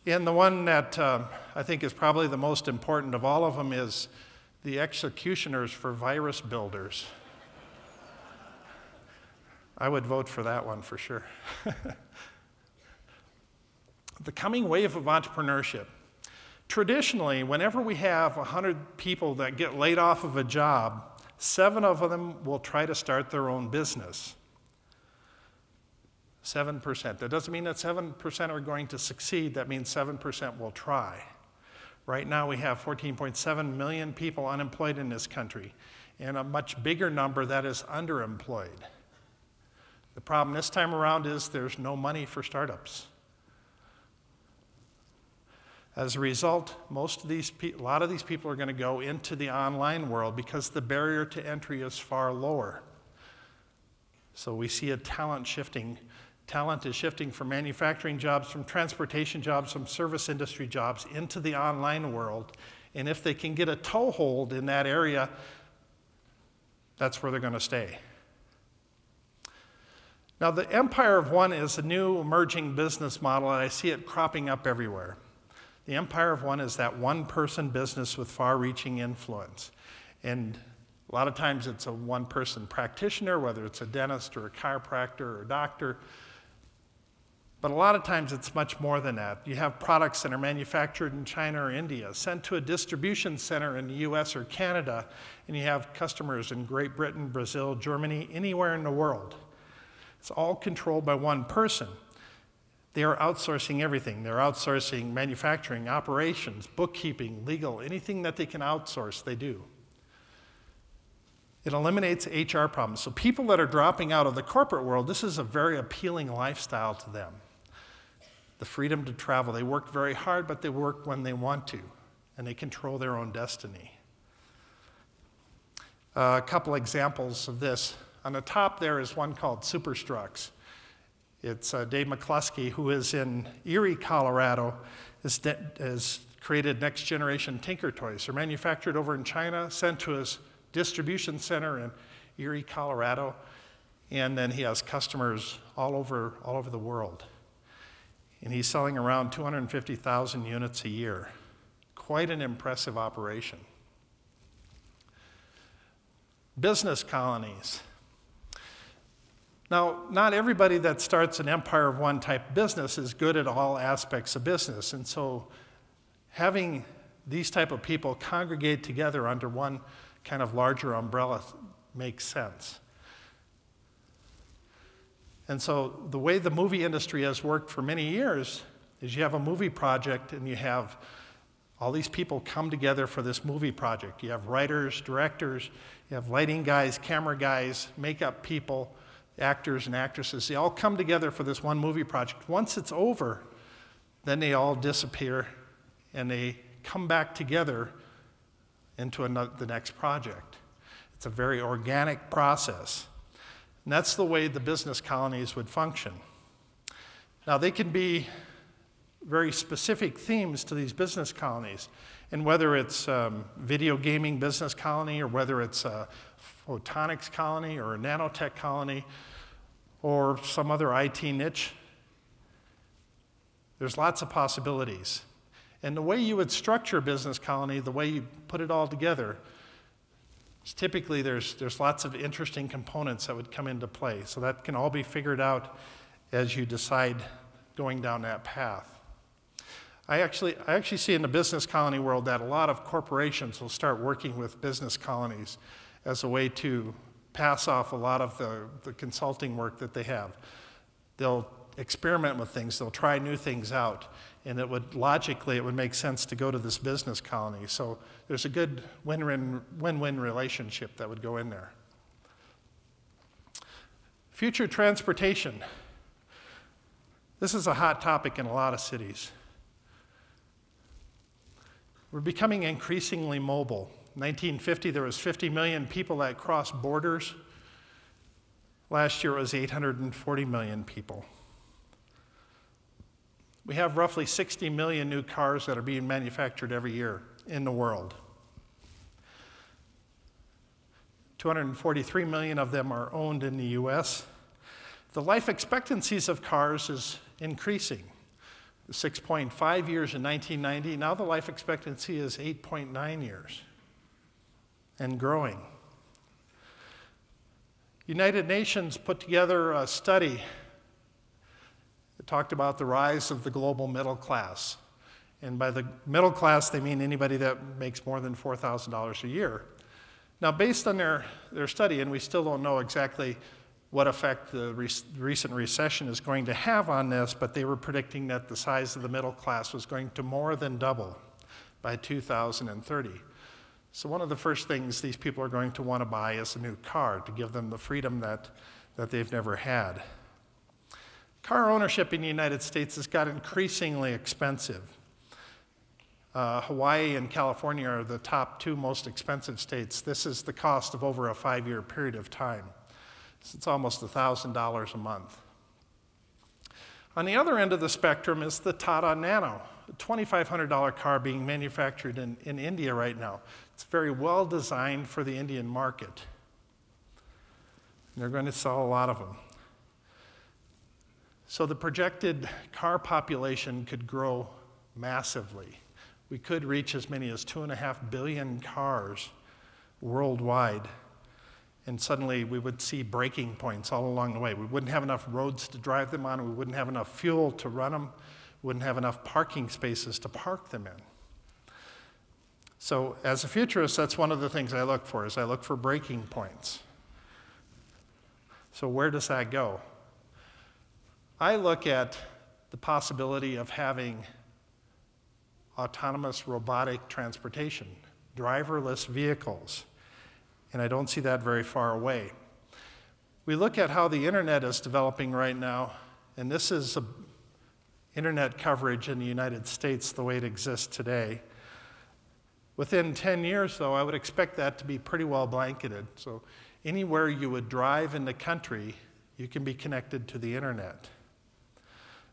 And the one that I think is probably the most important of all of them is the executioners for virus builders. I would vote for that one for sure. The coming wave of entrepreneurship. Traditionally, whenever we have 100 people that get laid off of a job, 7 of them will try to start their own business. 7%. That doesn't mean that 7% are going to succeed. That means 7% will try. Right now, we have 14.7 million people unemployed in this country, and a much bigger number that is underemployed. The problem this time around is there's no money for startups. As a result, a lot of these people are going to go into the online world because the barrier to entry is far lower. So we see a talent shifting. Talent is shifting from manufacturing jobs, from transportation jobs, from service industry jobs into the online world, And if they can get a toehold in that area, that's where they're going to stay. Now, the Empire of One is a new emerging business model, and I see it cropping up everywhere. The Empire of One is that one-person business with far-reaching influence. And a lot of times it's a one-person practitioner, whether it's a dentist or a chiropractor or a doctor. But a lot of times it's much more than that. You have products that are manufactured in China or India, sent to a distribution center in the US or Canada, and you have customers in Great Britain, Brazil, Germany, anywhere in the world. It's all controlled by one person. They are outsourcing everything. They're outsourcing manufacturing, operations, bookkeeping, legal, anything that they can outsource, they do. It eliminates HR problems. So people that are dropping out of the corporate world, this is a very appealing lifestyle to them. The freedom to travel. They work very hard, but they work when they want to, and they control their own destiny. A couple examples of this. On the top there is one called Superstructs. It's Dave McCluskey, who is in Erie, Colorado, has created next-generation Tinker Toys. They're manufactured over in China, sent to his distribution center in Erie, Colorado, and then he has customers all over the world. And he's selling around 250,000 units a year. Quite an impressive operation. Business colonies. Now, not everybody that starts an Empire of One type business is good at all aspects of business, and so having these type of people congregate together under one kind of larger umbrella makes sense. And so the way the movie industry has worked for many years is you have a movie project and you have all these people come together for this movie project. You have writers, directors, you have lighting guys, camera guys, makeup people, actors and actresses. They all come together for this one movie project. Once it's over, then they all disappear and they come back together into the next project. It's a very organic process. And that's the way the business colonies would function. Now, they can be very specific themes to these business colonies. And whether it's video gaming business colony, or whether it's a photonics colony, or a nanotech colony, or some other IT niche, there's lots of possibilities. And the way you would structure a business colony, the way you put it all together, is typically there's lots of interesting components that would come into play. So that can all be figured out as you decide going down that path. I actually see in the business colony world that a lot of corporations will start working with business colonies as a way to pass off a lot of the consulting work that they have. They'll experiment with things, they'll try new things out, and it would make sense to go to this business colony. So there's a good win-win relationship that would go in there. Future transportation. This is a hot topic in a lot of cities. We're becoming increasingly mobile. In 1950, there was 50 million people that crossed borders. Last year, it was 840 million people. We have roughly 60 million new cars that are being manufactured every year in the world. 243 million of them are owned in the US. The life expectancies of cars is increasing. 6.5 years in 1990, now the life expectancy is 8.9 years and growing. United Nations put together a study that talked about the rise of the global middle class. And by the middle class, they mean anybody that makes more than $4,000 a year. Now, based on their study, and we still don't know exactly what effect the recent recession is going to have on this, but they were predicting that the size of the middle class was going to more than double by 2030. So one of the first things these people are going to want to buy is a new car to give them the freedom that they've never had. Car ownership in the United States has got increasingly expensive. Hawaii and California are the top two most expensive states. This is the cost of over a 5-year period of time. It's almost $1,000 a month. On the other end of the spectrum is the Tata Nano, a $2,500 car being manufactured in India right now. It's very well designed for the Indian market. And they're going to sell a lot of them. So the projected car population could grow massively. We could reach as many as 2.5 billion cars worldwide. And suddenly we would see breaking points all along the way. We wouldn't have enough roads to drive them on. We wouldn't have enough fuel to run them. We wouldn't have enough parking spaces to park them in. So as a futurist, that's one of the things I look for, is I look for breaking points. So where does that go? I look at the possibility of having autonomous robotic transportation, driverless vehicles. And I don't see that very far away. We look at how the internet is developing right now, and this is internet coverage in the United States the way it exists today. Within 10 years, though, I would expect that to be pretty well blanketed. So anywhere you would drive in the country, you can be connected to the internet.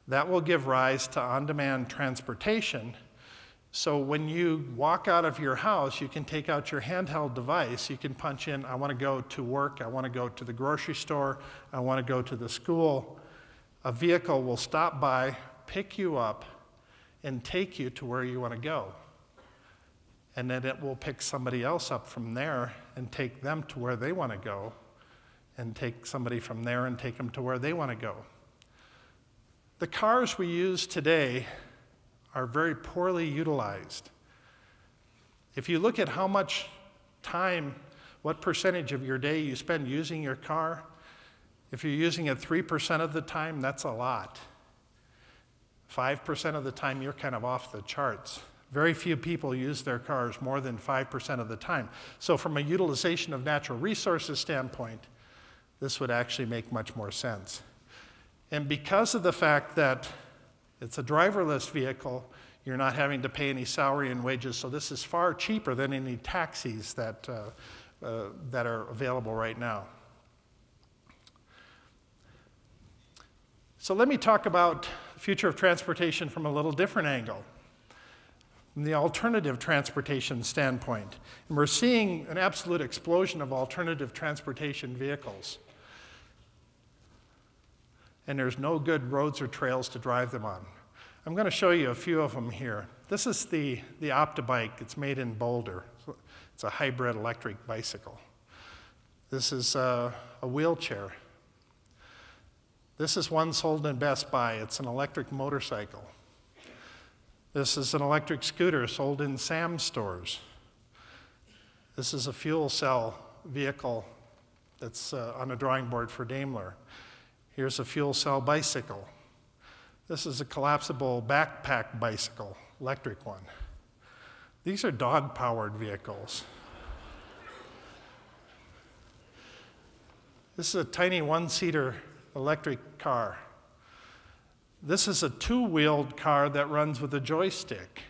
That will give rise to on-demand transportation. So when you walk out of your house, you can take out your handheld device. You can punch in, I want to go to work, I want to go to the grocery store, I want to go to the school. A vehicle will stop by, pick you up, and take you to where you want to go. And then it will pick somebody else up from there and take them to where they want to go, and take somebody from there and take them to where they want to go. The cars we use today are very poorly utilized. If you look at how much time, what percentage of your day you spend using your car, if you're using it 3% of the time, that's a lot. 5% of the time, you're kind of off the charts. Very few people use their cars more than 5% of the time. So from a utilization of natural resources standpoint, this would actually make much more sense. And because of the fact that it's a driverless vehicle, you're not having to pay any salary and wages, so this is far cheaper than any taxis that are available right now. So let me talk about the future of transportation from a little different angle, from the alternative transportation standpoint. And we're seeing an absolute explosion of alternative transportation vehicles. And there's no good roads or trails to drive them on. I'm going to show you a few of them here. This is the OptiBike. It's made in Boulder. It's a hybrid electric bicycle. This is a wheelchair. This is one sold in Best Buy. It's an electric motorcycle. This is an electric scooter sold in Sam's stores. This is a fuel cell vehicle that's on a drawing board for Daimler. Here's a fuel cell bicycle. This is a collapsible backpack bicycle, electric one. These are dog-powered vehicles. This is a tiny one-seater electric car. This is a two-wheeled car that runs with a joystick.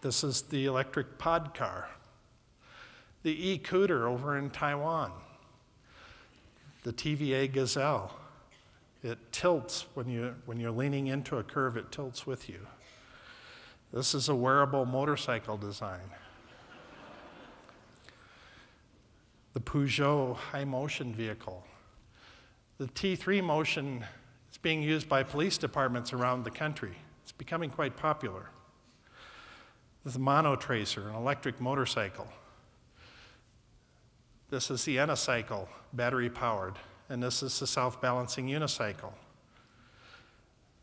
This is the electric pod car. The e-cooter over in Taiwan. The TVA Gazelle. It tilts when you're leaning into a curve, it tilts with you. This is a wearable motorcycle design. The Peugeot high motion vehicle. The T3 Motion is being used by police departments around the country. It's becoming quite popular. This is the Monotracer, an electric motorcycle. This is the Enicycle, battery powered, and this is the self-balancing unicycle.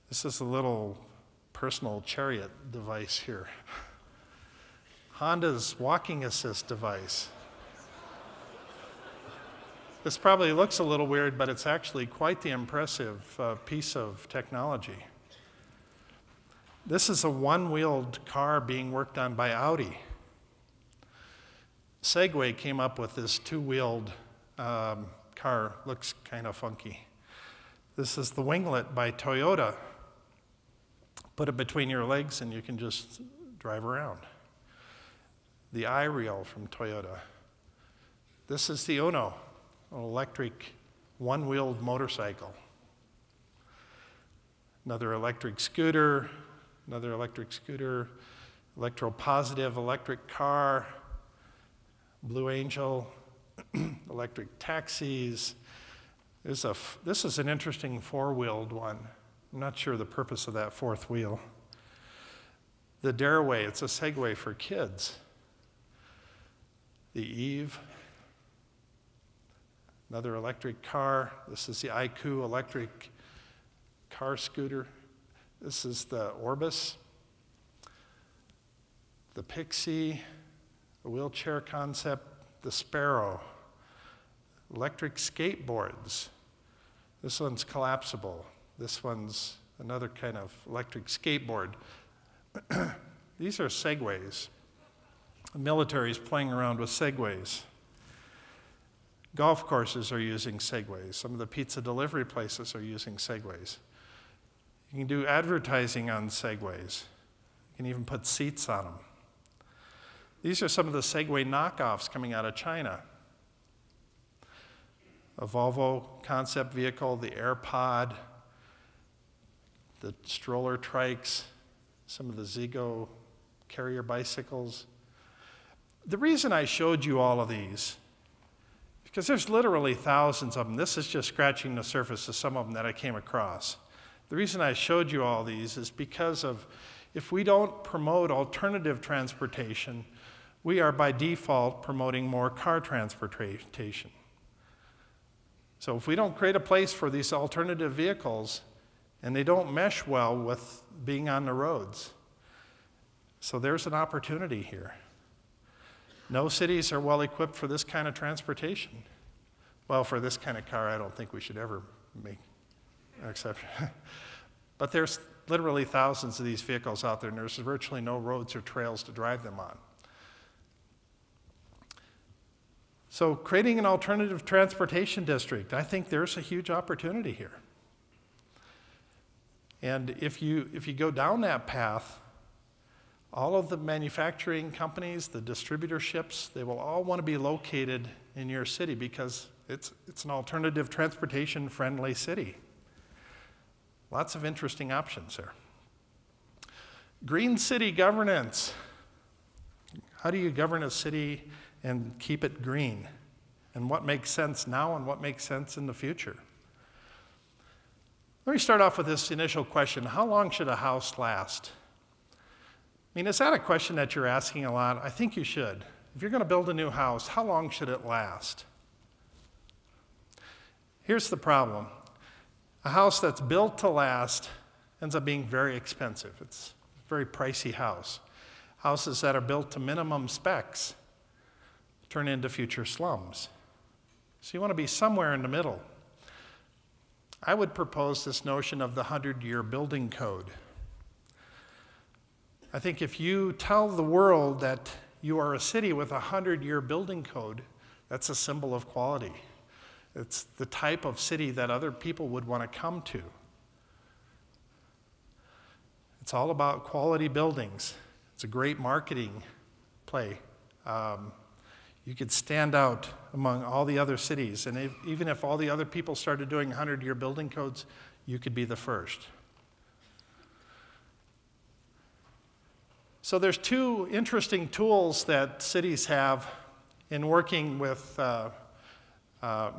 This is a little personal chariot device here. Honda's walking assist device. This probably looks a little weird, but it's actually quite the impressive piece of technology. This is a one-wheeled car being worked on by Audi. Segway came up with this two-wheeled car, looks kind of funky. This is the Winglet by Toyota. Put it between your legs and you can just drive around. The iRail from Toyota. This is the Uno, an electric one-wheeled motorcycle. another electric scooter, electropositive electric car, Blue Angel, electric taxis. This is an interesting four-wheeled one. I'm not sure the purpose of that fourth wheel. The Dareway, it's a Segway for kids. The Eve, another electric car. This is the IQ electric car scooter. This is the Orbis. The Pixie, the wheelchair concept, the Sparrow. Electric skateboards. This one's collapsible. This one's another kind of electric skateboard. These are Segways. The military is playing around with Segways. Golf courses are using Segways. Some of the pizza delivery places are using Segways. You can do advertising on Segways. You can even put seats on them. These are some of the Segway knockoffs coming out of China. A Volvo concept vehicle, the AirPod, the stroller trikes, some of the Zigo carrier bicycles. The reason I showed you all of these, because there's literally thousands of them. This is just scratching the surface of some of them that I came across. The reason I showed you all these is because of if we don't promote alternative transportation, we are by default promoting more car transportation. So if we don't create a place for these alternative vehicles, and they don't mesh well with being on the roads, so there's an opportunity here. No cities are well equipped for this kind of transportation. Well, for this kind of car, I don't think we should ever make an exception. But there's literally thousands of these vehicles out there, and there's virtually no roads or trails to drive them on. So creating an alternative transportation district, I think there's a huge opportunity here. And if you go down that path, all of the manufacturing companies, the distributorships, they will all want to be located in your city because it's an alternative transportation-friendly city. Lots of interesting options there. Green city governance. How do you govern a city and keep it green? And what makes sense now and what makes sense in the future? Let me start off with this initial question. How long should a house last? I mean, is that a question that you're asking a lot? I think you should. If you're going to build a new house, how long should it last? Here's the problem. A house that's built to last ends up being very expensive. It's a very pricey house. Houses that are built to minimum specs turn into future slums. So you want to be somewhere in the middle. I would propose this notion of the 100-year building code. I think if you tell the world that you are a city with a 100-year building code, that's a symbol of quality. It's the type of city that other people would want to come to. It's all about quality buildings. It's a great marketing play. You could stand out among all the other cities, and even if all the other people started doing 100-year building codes, you could be the first. So there's two interesting tools that cities have in working with kind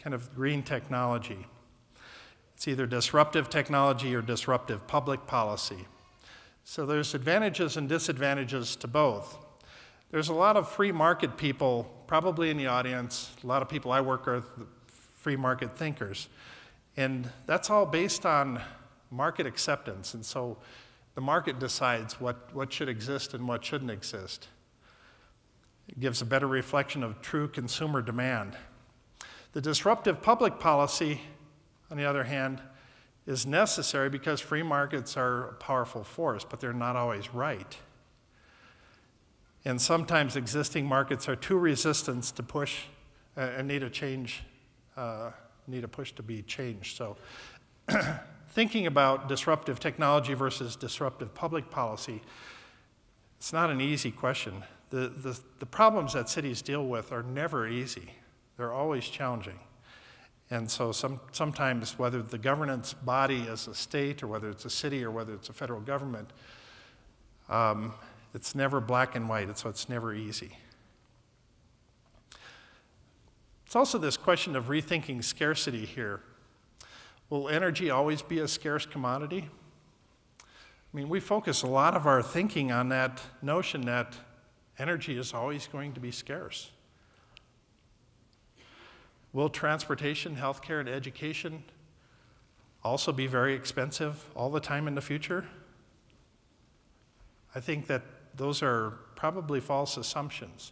of green technology. It's either disruptive technology or disruptive public policy. So there's advantages and disadvantages to both. There's a lot of free market people probably in the audience. A lot of people I work with are free market thinkers. And that's all based on market acceptance. And so the market decides what should exist and what shouldn't exist. It gives a better reflection of true consumer demand. The disruptive public policy, on the other hand, is necessary because free markets are a powerful force, but they're not always right. And sometimes existing markets are too resistant to push and need a change, need a push to be changed. So thinking about disruptive technology versus disruptive public policy, it's not an easy question. The problems that cities deal with are never easy. They're always challenging. And so sometimes, whether the governance body is a state, or whether it's a city, or whether it's a federal government, it's never black and white, so it's never easy. It's also this question of rethinking scarcity here. Will energy always be a scarce commodity? I mean, we focus a lot of our thinking on that notion that energy is always going to be scarce. Will transportation, healthcare, and education also be very expensive all the time in the future? I think that those are probably false assumptions.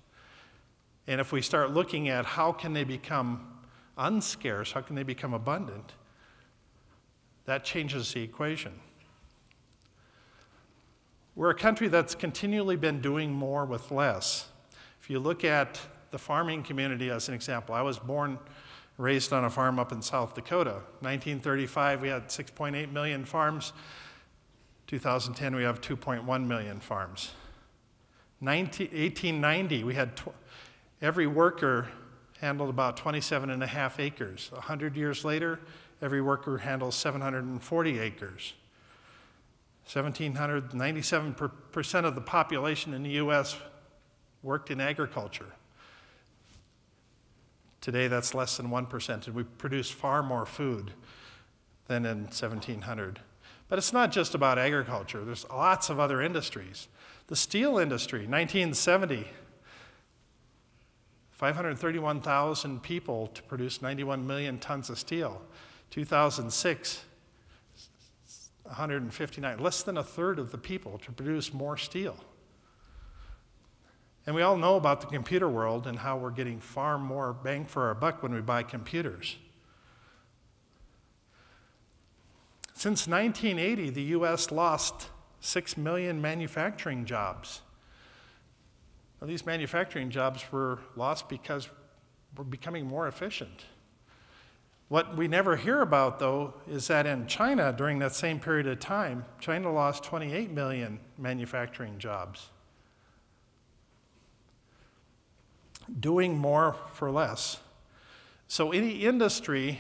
And if we start looking at how can they become unscarce, how can they become abundant, that changes the equation. We're a country that's continually been doing more with less. If you look at the farming community as an example, I was born, raised on a farm up in South Dakota. 1935, we had 6.8 million farms. 2010, we have 2.1 million farms. 1890, we had every worker handled about 27.5 acres. 100 years later, every worker handles 740 acres. 1700, 97% of the population in the US worked in agriculture. Today, that's less than 1%, and we produce far more food than in 1700. But it's not just about agriculture. There's lots of other industries. The steel industry, 1970, 531,000 people to produce 91 million tons of steel. 2006, 159, less than a third of the people to produce more steel. And we all know about the computer world and how we're getting far more bang for our buck when we buy computers. Since 1980, the US lost 6 million manufacturing jobs. Now, these manufacturing jobs were lost because we're becoming more efficient. What we never hear about, though, is that in China, during that same period of time, China lost 28 million manufacturing jobs. Doing more for less. So any industry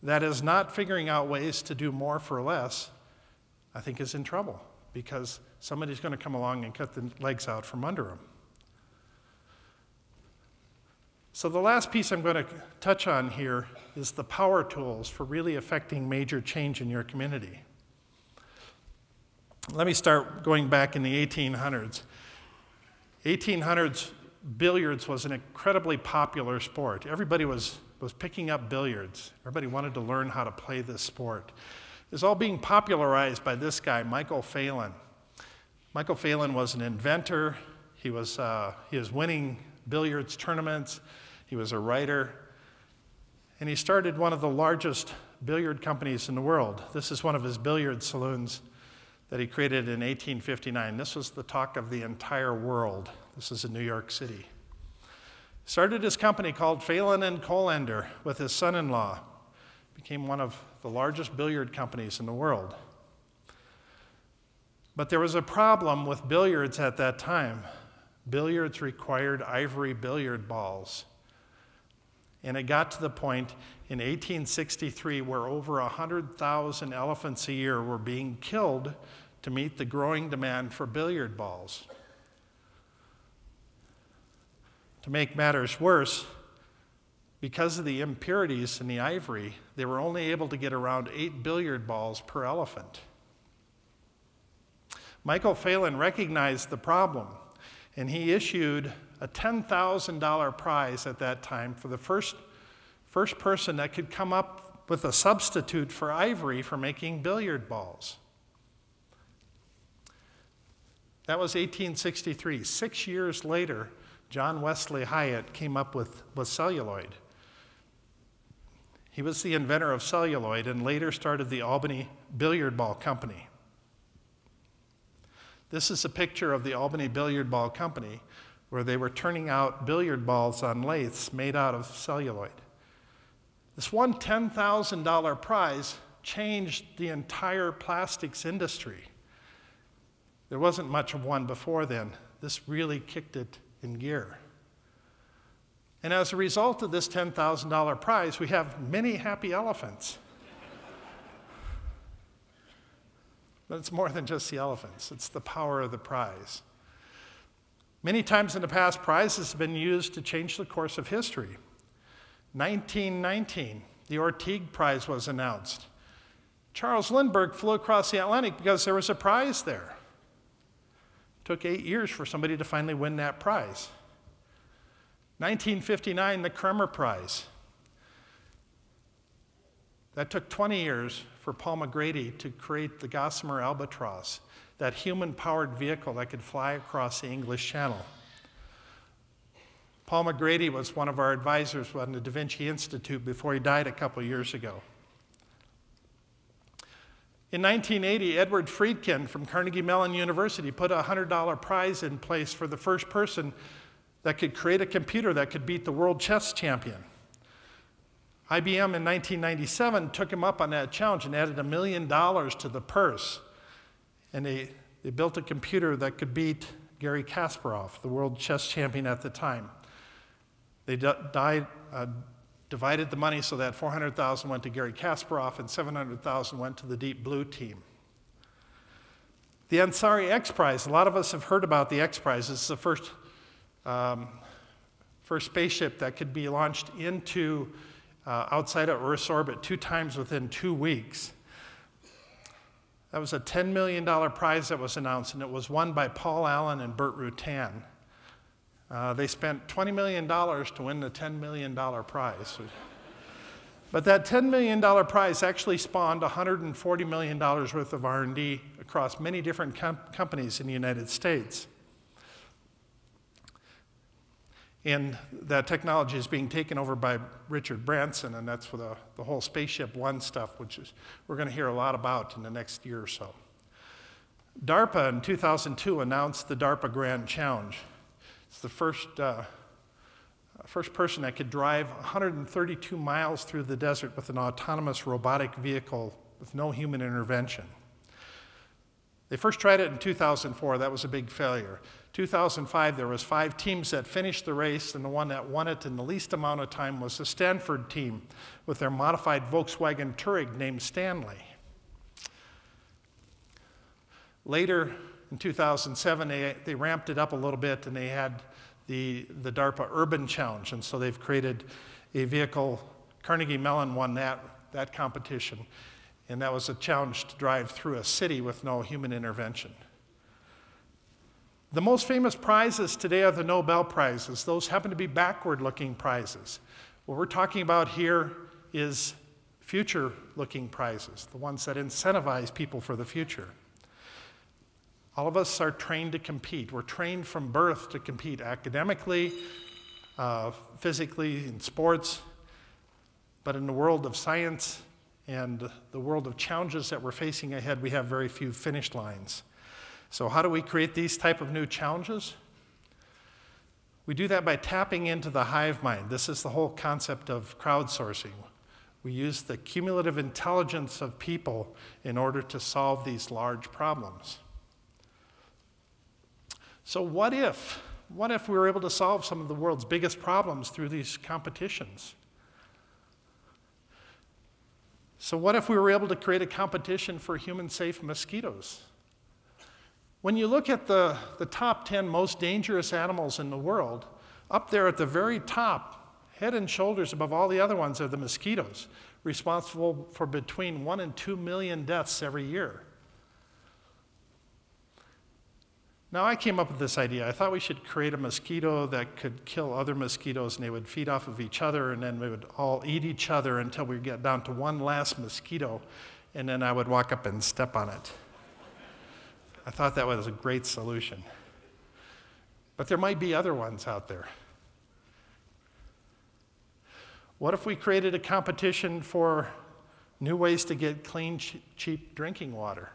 that is not figuring out ways to do more for less, I think is in trouble, because somebody's going to come along and cut the legs out from under them. So the last piece I'm going to touch on here is the power tools for really affecting major change in your community. Let me start going back in the 1800s. 1800s, billiards was an incredibly popular sport. Everybody was picking up billiards. Everybody wanted to learn how to play this sport. It was all being popularized by this guy, Michael Phelan. Michael Phelan was an inventor. He was winning billiards tournaments. He was a writer. And he started one of the largest billiard companies in the world. This is one of his billiard saloons that he created in 1859. This was the talk of the entire world. This is in New York City. Started his company called Phelan and Colander with his son-in-law. Became one of the largest billiard companies in the world. But there was a problem with billiards at that time. Billiards required ivory billiard balls. And it got to the point in 1863 where over 100,000 elephants a year were being killed to meet the growing demand for billiard balls. To make matters worse, because of the impurities in the ivory, they were only able to get around 8 billiard balls per elephant. Michael Phelan recognized the problem, and he issued a $10,000 prize at that time for the first person that could come up with a substitute for ivory for making billiard balls. That was 1863. 6 years later, John Wesley Hyatt came up with celluloid. He was the inventor of celluloid and later started the Albany Billiard Ball Company. This is a picture of the Albany Billiard Ball Company where they were turning out billiard balls on lathes made out of celluloid. This one $10,000 prize changed the entire plastics industry. There wasn't much of one before then. This really kicked it in gear. And as a result of this $10,000 prize, we have many happy elephants. But it's more than just the elephants. It's the power of the prize. Many times in the past, prizes have been used to change the course of history. 1919, the Orteig Prize was announced. Charles Lindbergh flew across the Atlantic because there was a prize there. It took 8 years for somebody to finally win that prize. 1959, the Kremer Prize. That took 20 years for Paul McGrady to create the Gossamer Albatross, that human-powered vehicle that could fly across the English Channel. Paul McGrady was one of our advisors on the Da Vinci Institute before he died a couple years ago. In 1980, Edward Friedkin from Carnegie Mellon University put a $100 prize in place for the first person that could create a computer that could beat the world chess champion. IBM in 1997 took him up on that challenge and added $1 million to the purse. And they built a computer that could beat Garry Kasparov, the world chess champion at the time. They divided the money so that $400,000 went to Garry Kasparov and $700,000 went to the Deep Blue team. The Ansari X Prize, a lot of us have heard about the X Prize. This is the first spaceship that could be launched into outside of Earth's orbit 2 times within 2 weeks. That was a $10 million prize that was announced, and it was won by Paul Allen and Burt Rutan. They spent $20 million to win the $10 million prize. But that $10 million prize actually spawned $140 million worth of R&D across many different companies in the United States. And that technology is being taken over by Richard Branson, and that's for the whole Spaceship One stuff, which we're going to hear a lot about in the next year or so. DARPA in 2002 announced the DARPA Grand Challenge. It's the first person that could drive 132 miles through the desert with an autonomous robotic vehicle with no human intervention. They first tried it in 2004. That was a big failure. 2005, there was 5 teams that finished the race, and the one that won it in the least amount of time was the Stanford team with their modified Volkswagen Touareg named Stanley. Later, in 2007, they ramped it up a little bit, and they had the DARPA Urban Challenge, and so they've created a vehicle. Carnegie Mellon won that competition, and that was a challenge to drive through a city with no human intervention. The most famous prizes today are the Nobel Prizes. Those happen to be backward-looking prizes. What we're talking about here is future-looking prizes, the ones that incentivize people for the future. All of us are trained to compete. We're trained from birth to compete academically, physically, in sports. But in the world of science and the world of challenges that we're facing ahead, we have very few finish lines. So how do we create these type of new challenges? We do that by tapping into the hive mind. This is the whole concept of crowdsourcing. We use the cumulative intelligence of people in order to solve these large problems. So what if we were able to solve some of the world's biggest problems through these competitions? So what if we were able to create a competition for human-safe mosquitoes? When you look at the top 10 most dangerous animals in the world, up there at the very top, head and shoulders above all the other ones, are the mosquitoes, responsible for between 1 and 2 million deaths every year. Now, I came up with this idea. I thought we should create a mosquito that could kill other mosquitoes, and they would feed off of each other, and then we would all eat each other until we get down to one last mosquito, and then I would walk up and step on it. I thought that was a great solution. But there might be other ones out there. What if we created a competition for new ways to get clean, cheap drinking water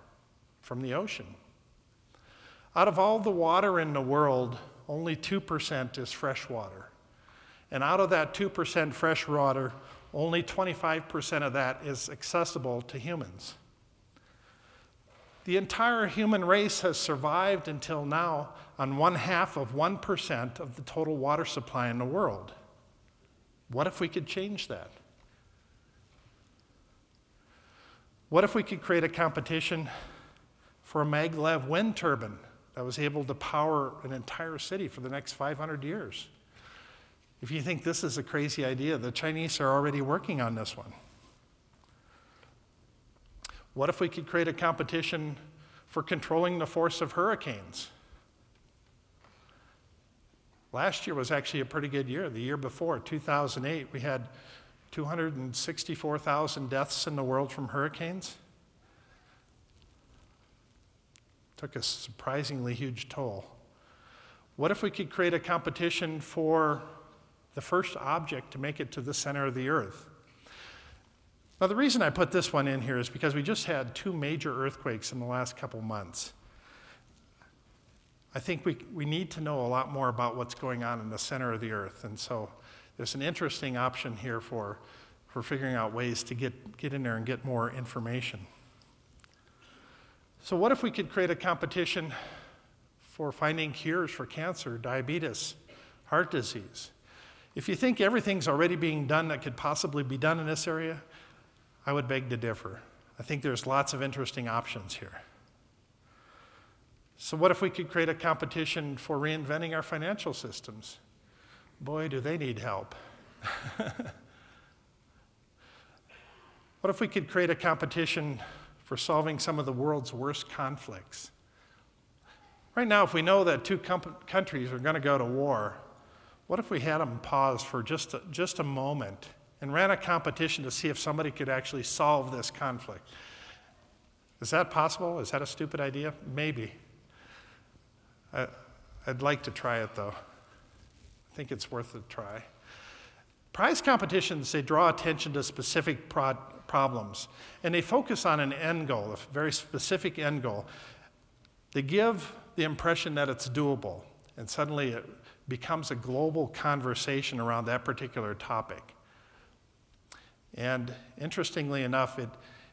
from the ocean? Out of all the water in the world, only 2% is fresh water. And out of that 2% fresh water, only 25% of that is accessible to humans. The entire human race has survived until now on 1/2 of 1% of the total water supply in the world. What if we could change that? What if we could create a competition for a maglev wind turbine that was able to power an entire city for the next 500 years? If you think this is a crazy idea, the Chinese are already working on this one. What if we could create a competition for controlling the force of hurricanes? Last year was actually a pretty good year. The year before, 2008, we had 264,000 deaths in the world from hurricanes. Took a surprisingly huge toll. What if we could create a competition for the first object to make it to the center of the earth? Now, the reason I put this one in here is because we just had 2 major earthquakes in the last couple months. I think we need to know a lot more about what's going on in the center of the earth. And so there's an interesting option here for figuring out ways to get in there and get more information. So what if we could create a competition for finding cures for cancer, diabetes, heart disease? If you think everything's already being done that could possibly be done in this area, I would beg to differ. I think there's lots of interesting options here. So what if we could create a competition for reinventing our financial systems? Boy, do they need help. What if we could create a competition for solving some of the world's worst conflicts? Right now, if we know that 2 countries are going to go to war, what if we had them pause for just a moment and ran a competition to see if somebody could actually solve this conflict? Is that possible? Is that a stupid idea? Maybe. I'd like to try it, though. I think it's worth a try. Prize competitions, they draw attention to specific problems, and they focus on an end goal, a very specific end goal. They give the impression that it's doable, and suddenly it becomes a global conversation around that particular topic. And interestingly enough,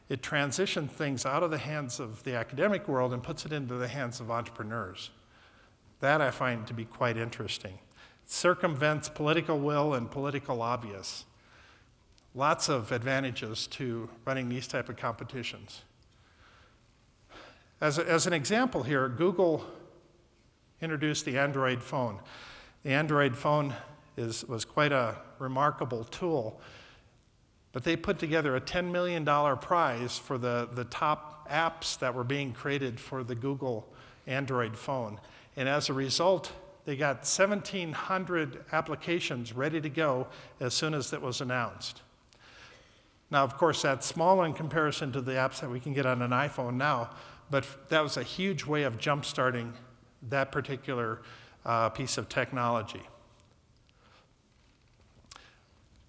it transitions things out of the hands of the academic world and puts it into the hands of entrepreneurs. That I find to be quite interesting. It circumvents political will and political lobbyists. Lots of advantages to running these type of competitions. As an example here, Google introduced the Android phone. The Android phone was quite a remarkable tool, but they put together a $10 million prize for the top apps that were being created for the Google Android phone. And as a result, they got 1,700 applications ready to go as soon as it was announced. Now, of course, that's small in comparison to the apps that we can get on an iPhone now, but that was a huge way of jump-starting that particular piece of technology.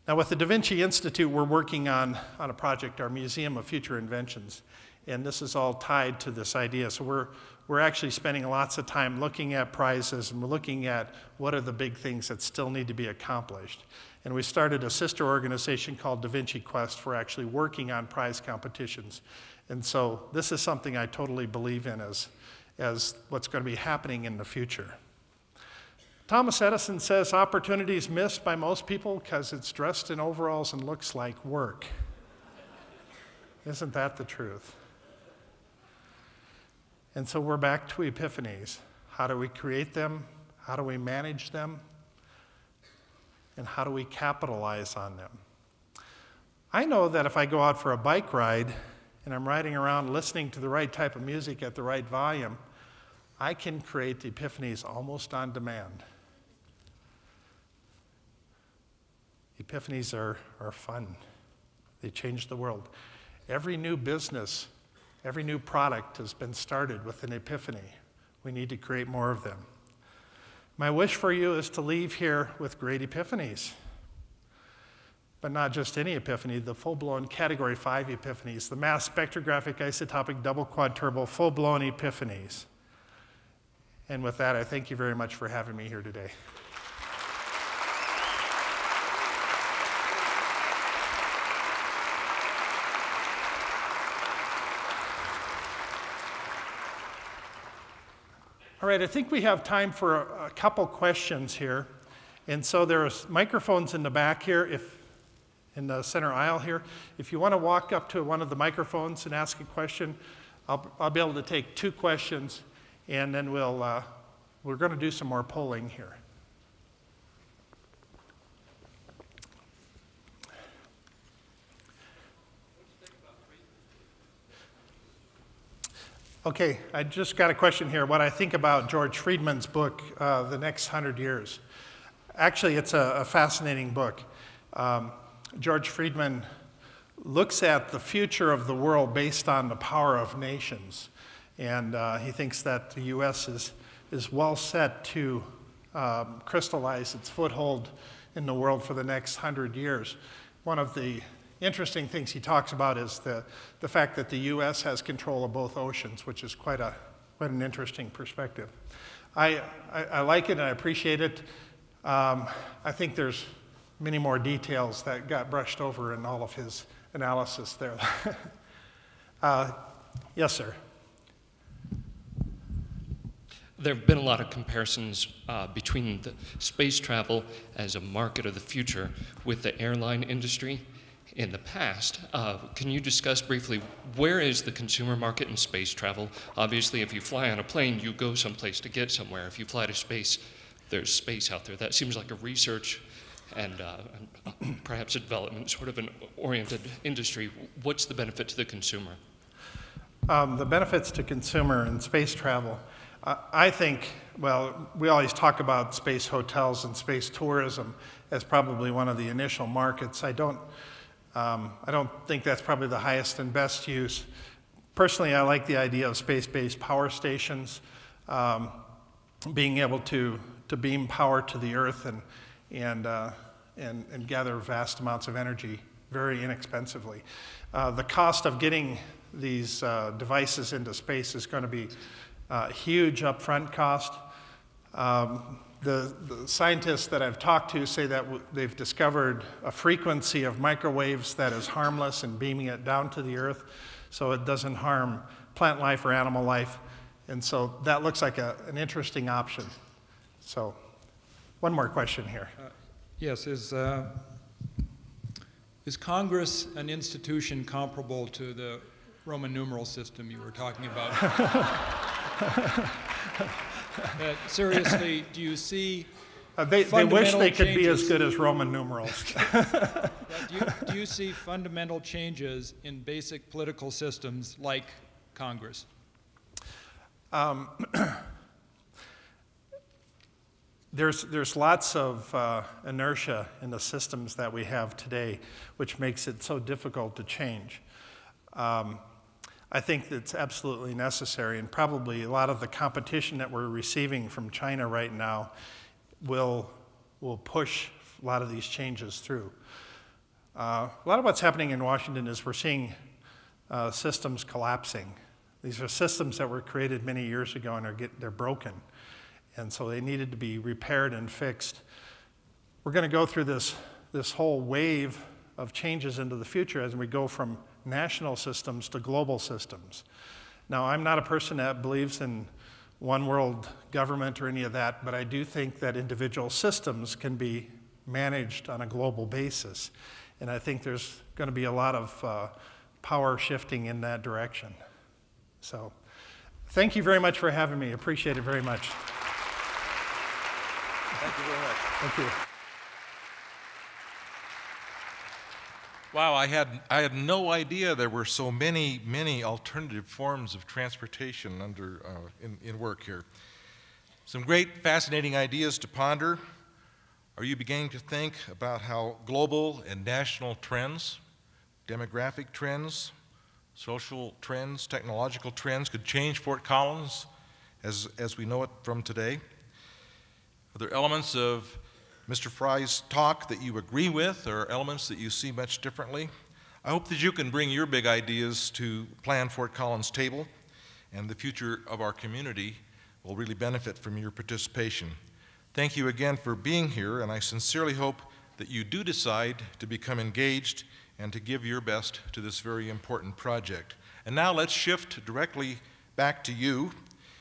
Now, with the Da Vinci Institute, we're working on a project, our Museum of Future Inventions, and this is all tied to this idea. So we're actually spending lots of time looking at prizes, and we're looking at what are the big things that still need to be accomplished. And we started a sister organization called Da Vinci Quest for actually working on prize competitions. And so this is something I totally believe in as what's going to be happening in the future. Thomas Edison says opportunity is missed by most people because it's dressed in overalls and looks like work. Isn't that the truth? And so we're back to epiphanies. How do we create them? How do we manage them? And how do we capitalize on them? I know that if I go out for a bike ride and I'm riding around listening to the right type of music at the right volume, I can create epiphanies almost on demand. Epiphanies are fun. They change the world. Every new business, every new product has been started with an epiphany. We need to create more of them. My wish for you is to leave here with great epiphanies. But not just any epiphany, the full-blown Category 5 epiphanies, the mass spectrographic isotopic double quad turbo full-blown epiphanies. And with that, I thank you very much for having me here today. All right, I think we have time for a couple questions here. And so there's microphones in the back here, in the center aisle here. If you want to walk up to one of the microphones and ask a question, I'll be able to take 2 questions, and then we're going to do some more polling here. Okay, I just got a question here. What I think about George Friedman's book, The Next 100 Years. Actually, it's a fascinating book. George Friedman looks at the future of the world based on the power of nations. And he thinks that the U.S. is well set to crystallize its foothold in the world for the next 100 years. One of the interesting things he talks about is the fact that the U.S. has control of both oceans, which is quite an interesting perspective. I like it and I appreciate it. I think there's many more details that got brushed over in all of his analysis there. Yes, sir. There have been a lot of comparisons between the space travel as a market of the future with the airline industry in the past. Can you discuss briefly, where is the consumer market in space travel? Obviously, if you fly on a plane, you go someplace to get somewhere. If you fly to space, there's space out there. That seems like a research and perhaps a development, sort of an oriented industry. What's the benefit to the consumer? The benefits to consumer in space travel, I think, well, we always talk about space hotels and space tourism as probably one of the initial markets. I don't think that's probably the highest and best use. Personally, I like the idea of space-based power stations, being able to beam power to the Earth and gather vast amounts of energy very inexpensively. The cost of getting these devices into space is going to be a huge upfront cost. The scientists that I've talked to say that they've discovered a frequency of microwaves that is harmless and beaming it down to the Earth so it doesn't harm plant life or animal life. And so that looks like an interesting option. So one more question here. Yes, is Congress an institution comparable to the Roman numeral system you were talking about? Seriously, do you see they wish they could be as good as Roman numerals. Do you see fundamental changes in basic political systems like Congress? There's lots of inertia in the systems that we have today, which makes it so difficult to change. I think that's absolutely necessary, and probably a lot of the competition that we're receiving from China right now will push a lot of these changes through. A lot of what's happening in Washington is we're seeing systems collapsing. These are systems that were created many years ago and they're broken, and so they needed to be repaired and fixed. We're going to go through this whole wave of changes into the future as we go from national systems to global systems. Now, I'm not a person that believes in one world government or any of that, but I do think that individual systems can be managed on a global basis. And I think there's going to be a lot of power shifting in that direction. So thank you very much for having me. Appreciate it very much. Thank you very much. Thank you. Wow, I had no idea there were so many alternative forms of transportation in work here. Some great, fascinating ideas to ponder. Are you beginning to think about how global and national trends, demographic trends, social trends, technological trends could change Fort Collins as we know it from today? Are there elements of Mr. Fry's talk that you agree with, or elements that you see much differently? I hope that you can bring your big ideas to Plan Fort Collins table, and the future of our community will really benefit from your participation. Thank you again for being here, and I sincerely hope that you do decide to become engaged and to give your best to this very important project. And now let's shift directly back to you,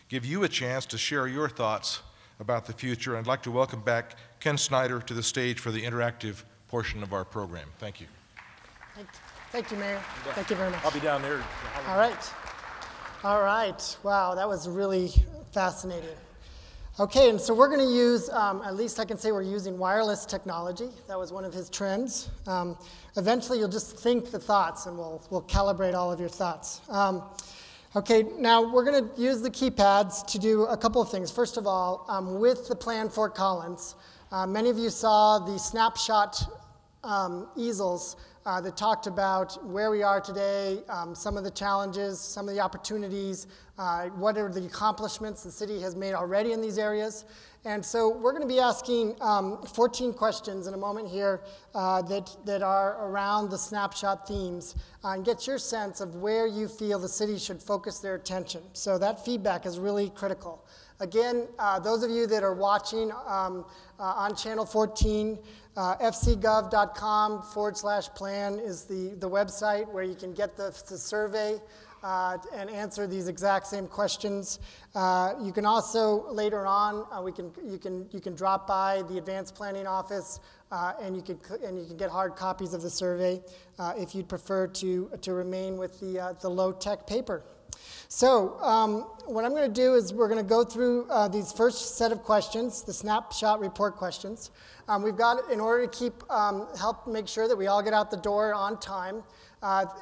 give you a chance to share your thoughts about the future. I'd like to welcome back Ken Snyder to the stage for the interactive portion of our program. Thank you. Thank you, Mayor. Thank you very much. I'll be down there. All right. All right. Wow, that was really fascinating. Okay, and so we're going to use, at least I can say we're using wireless technology. That was one of his trends. Eventually, you'll just think the thoughts, and we'll calibrate all of your thoughts. Okay, now we're going to use the keypads to do a couple of things. First of all, with the plan Fort Collins, many of you saw the snapshot easels that talked about where we are today, some of the challenges, some of the opportunities, what are the accomplishments the city has made already in these areas. And so we're going to be asking 14 questions in a moment here that are around the snapshot themes and get your sense of where you feel the city should focus their attention. So that feedback is really critical. Again, those of you that are watching on Channel 14, fcgov.com/plan is the website where you can get the survey and answer these exact same questions. You can also later on you can drop by the Advanced Planning Office and you can get hard copies of the survey if you'd prefer to remain with the low-tech paper. So what I'm going to do is we're going to go through these first set of questions, the snapshot report questions. We've got, in order to help make sure that we all get out the door on time,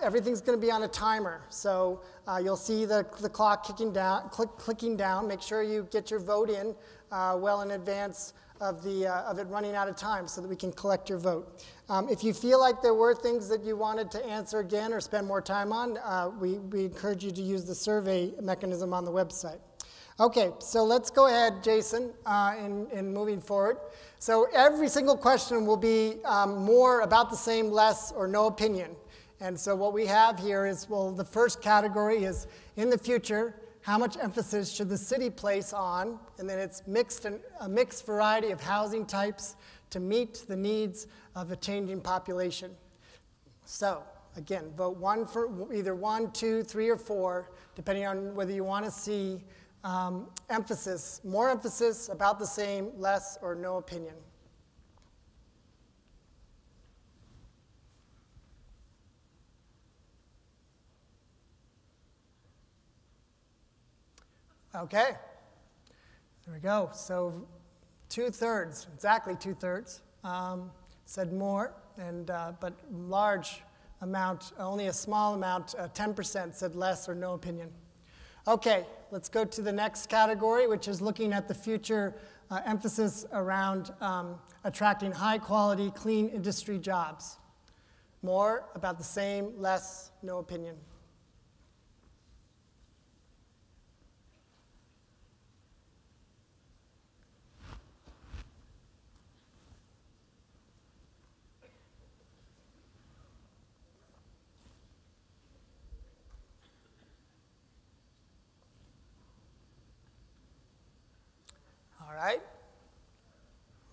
everything's going to be on a timer. So you'll see the clock clicking down. Make sure you get your vote in well in advance of it running out of time so that we can collect your vote. If you feel like there were things that you wanted to answer again or spend more time on, we encourage you to use the survey mechanism on the website. Okay, so let's go ahead, Jason, in moving forward. So every single question will be more, about the same, less, or no opinion. And so what we have here is, well, the first category is, in the future, how much emphasis should the city place on, and then it's a mixed variety of housing types to meet the needs of a changing population. So again, vote one for either 1, 2, 3, or 4, depending on whether you want to see emphasis, more emphasis, about the same, less, or no opinion. Okay, there we go. So 2/3, exactly 2/3, said more, but large amount, only a small amount, 10% said less or no opinion. Okay, let's go to the next category, which is looking at the future emphasis around attracting high-quality, clean industry jobs. More, about the same, less, no opinion. All right.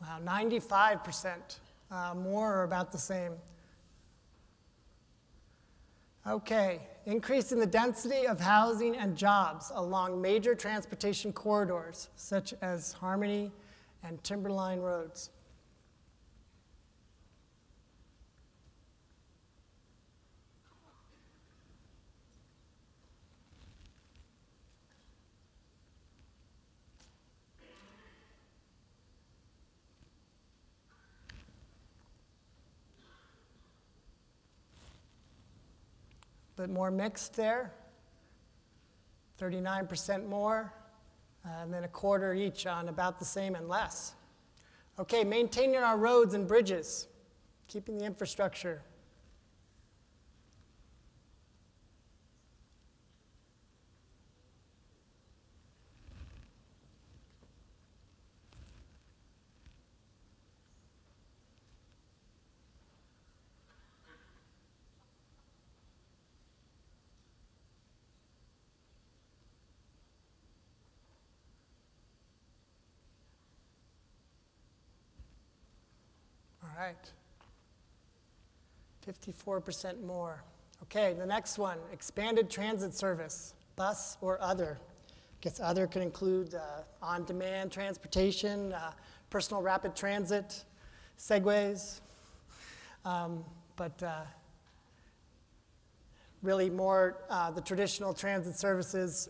Wow, 95%, more or about the same. Okay, increasing the density of housing and jobs along major transportation corridors, such as Harmony and Timberline roads. But more mixed there, 39% more, and then a quarter each on about the same and less. Okay, maintaining our roads and bridges, keeping the infrastructure. All right, 54% more. Okay, the next one, expanded transit service, bus or other. guess other could include on-demand transportation, personal rapid transit, segways, but really more the traditional transit services,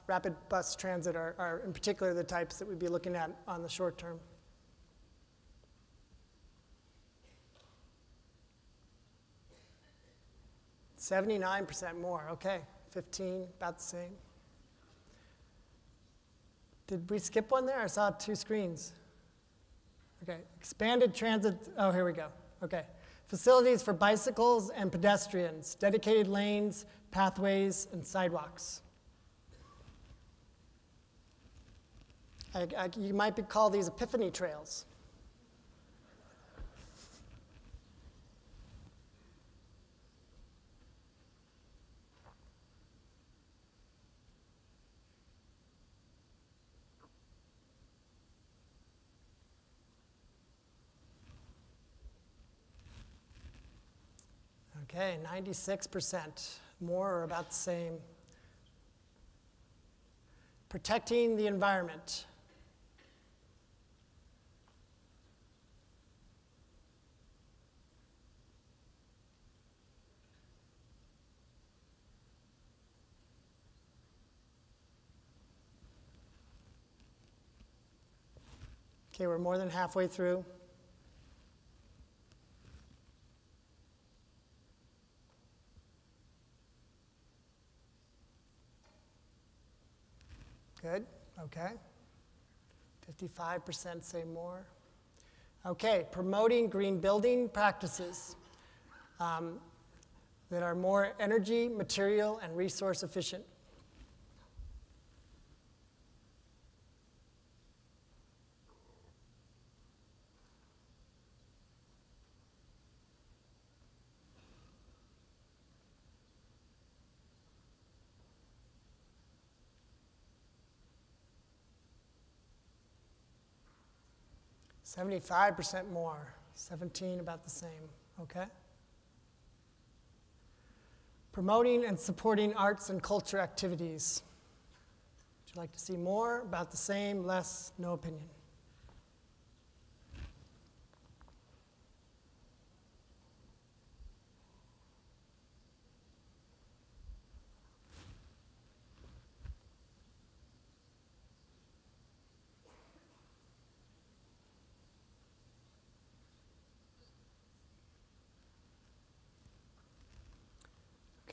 rapid bus transit are in particular the types that we'd be looking at on the short term. $79% more, okay. 15, about the same. Did we skip one there? I saw 2 screens. Okay, expanded transit, oh, here we go. Okay, facilities for bicycles and pedestrians, dedicated lanes, pathways, and sidewalks. You might call these epiphany trails. Okay, 96%, more or about the same. Protecting the environment. Okay, we're more than halfway through. Good, okay. 55% say more. Okay, promoting green building practices that are more energy, material, and resource efficient. $75% more, 17 about the same, okay? Promoting and supporting arts and culture activities. Would you like to see more, about the same, less, no opinion?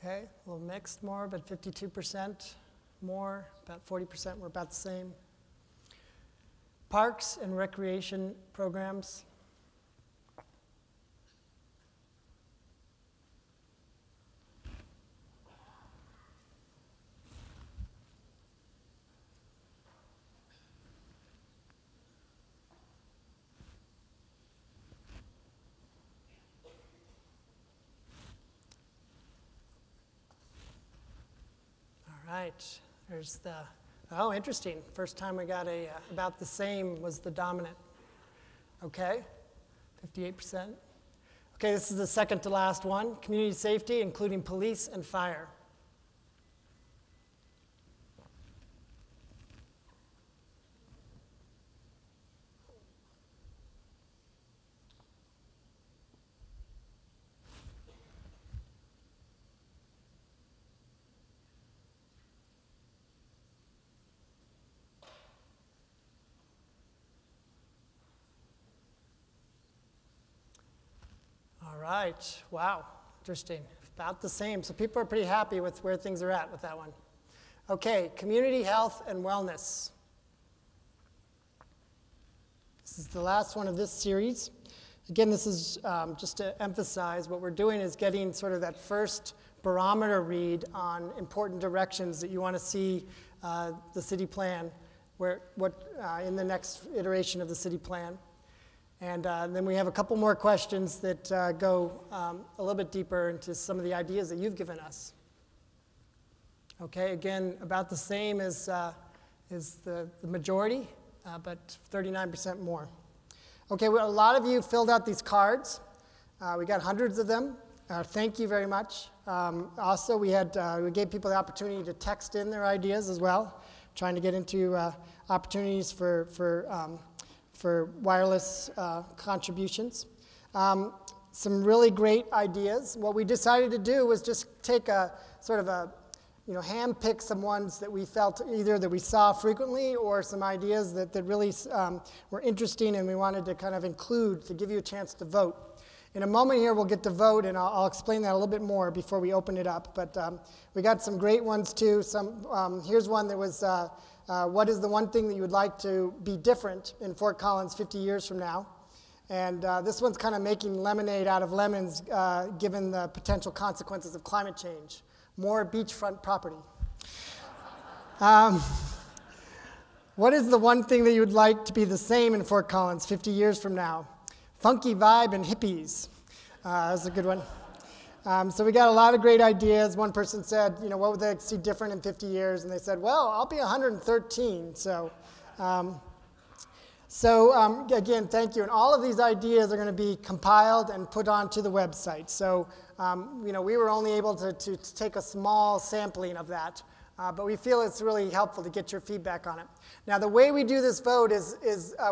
Okay, a little mixed more, but 52% more, about 40% were about the same. Parks and recreation programs. Right, there's the, oh, interesting. First time we got about the same was the dominant. Okay, 58%. Okay, this is the second to last one. Community safety, including police and fire. All right, wow, interesting. About the same, so people are pretty happy with where things are at with that one. Okay, community health and wellness. This is the last one of this series. Again, this is just to emphasize what we're doing is getting sort of that first barometer read on important directions that you want to see the city plan, in the next iteration of the city plan. And then we have a couple more questions that go a little bit deeper into some of the ideas that you've given us. Okay, again, about the same as the majority, but 39% more. Okay, well, a lot of you filled out these cards. We got hundreds of them. Thank you very much. Also, we gave people the opportunity to text in their ideas as well. trying to get into opportunities for wireless contributions. Some really great ideas. What we decided to do was just take a sort of a, hand-pick some ones that we felt either that we saw frequently or some ideas that really were interesting and we wanted to kind of include to give you a chance to vote. In a moment here, we'll get to vote, and I'll explain that a little bit more before we open it up. But we got some great ones, too. Here's one that was, what is the one thing that you would like to be different in Fort Collins 50 years from now? And this one's kind of making lemonade out of lemons, given the potential consequences of climate change. More beachfront property. What is the one thing that you would like to be the same in Fort Collins 50 years from now? Funky vibe and hippies. That's a good one. So we got a lot of great ideas. One person said, what would they see different in 50 years? And they said, well, I'll be 113. Again, thank you. And all of these ideas are going to be compiled and put onto the website. So, we were only able to take a small sampling of that. But we feel it's really helpful to get your feedback on it. Now, the way we do this vote is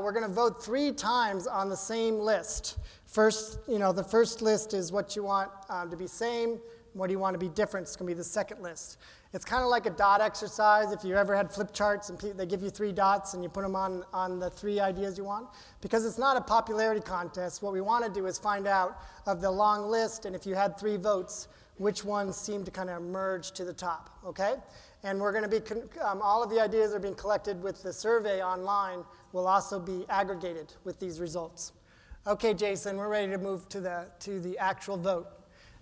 we're going to vote 3 times on the same list. First, the first list is what you want to be same. What do you want to be different? It's going to be the second list. It's kind of like a dot exercise. If you ever had flip charts and they give you 3 dots and you put them on the 3 ideas you want. Because it's not a popularity contest, what we want to do is find out of the long list, and if you had 3 votes, which ones seem to kind of merge to the top, okay? And we're going to be, all of the ideas are being collected with the survey online, will also be aggregated with these results. Okay, Jason, we're ready to move to the actual vote.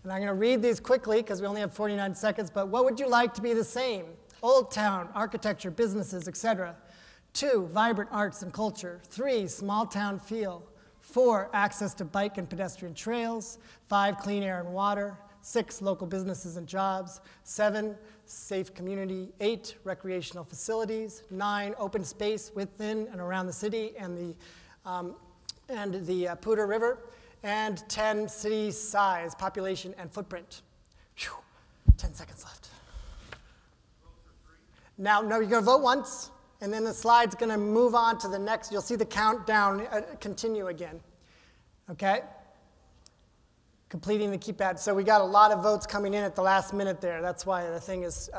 And I'm going to read these quickly because we only have 49 seconds, but what would you like to be the same? Old town, architecture, businesses, etc. 2, vibrant arts and culture. 3, small town feel. 4, access to bike and pedestrian trails. 5, clean air and water. 6, local businesses and jobs. 7, safe community. 8, recreational facilities. 9, open space within and around the city and the Poudre River. And 10, city size, population, and footprint. Whew, 10 seconds left. Now, no, you're going to vote once, and then the slide's going to move on to the next. You'll see the countdown continue again. Okay? Completing the keypad. So we got a lot of votes coming in at the last minute there. That's why the thing is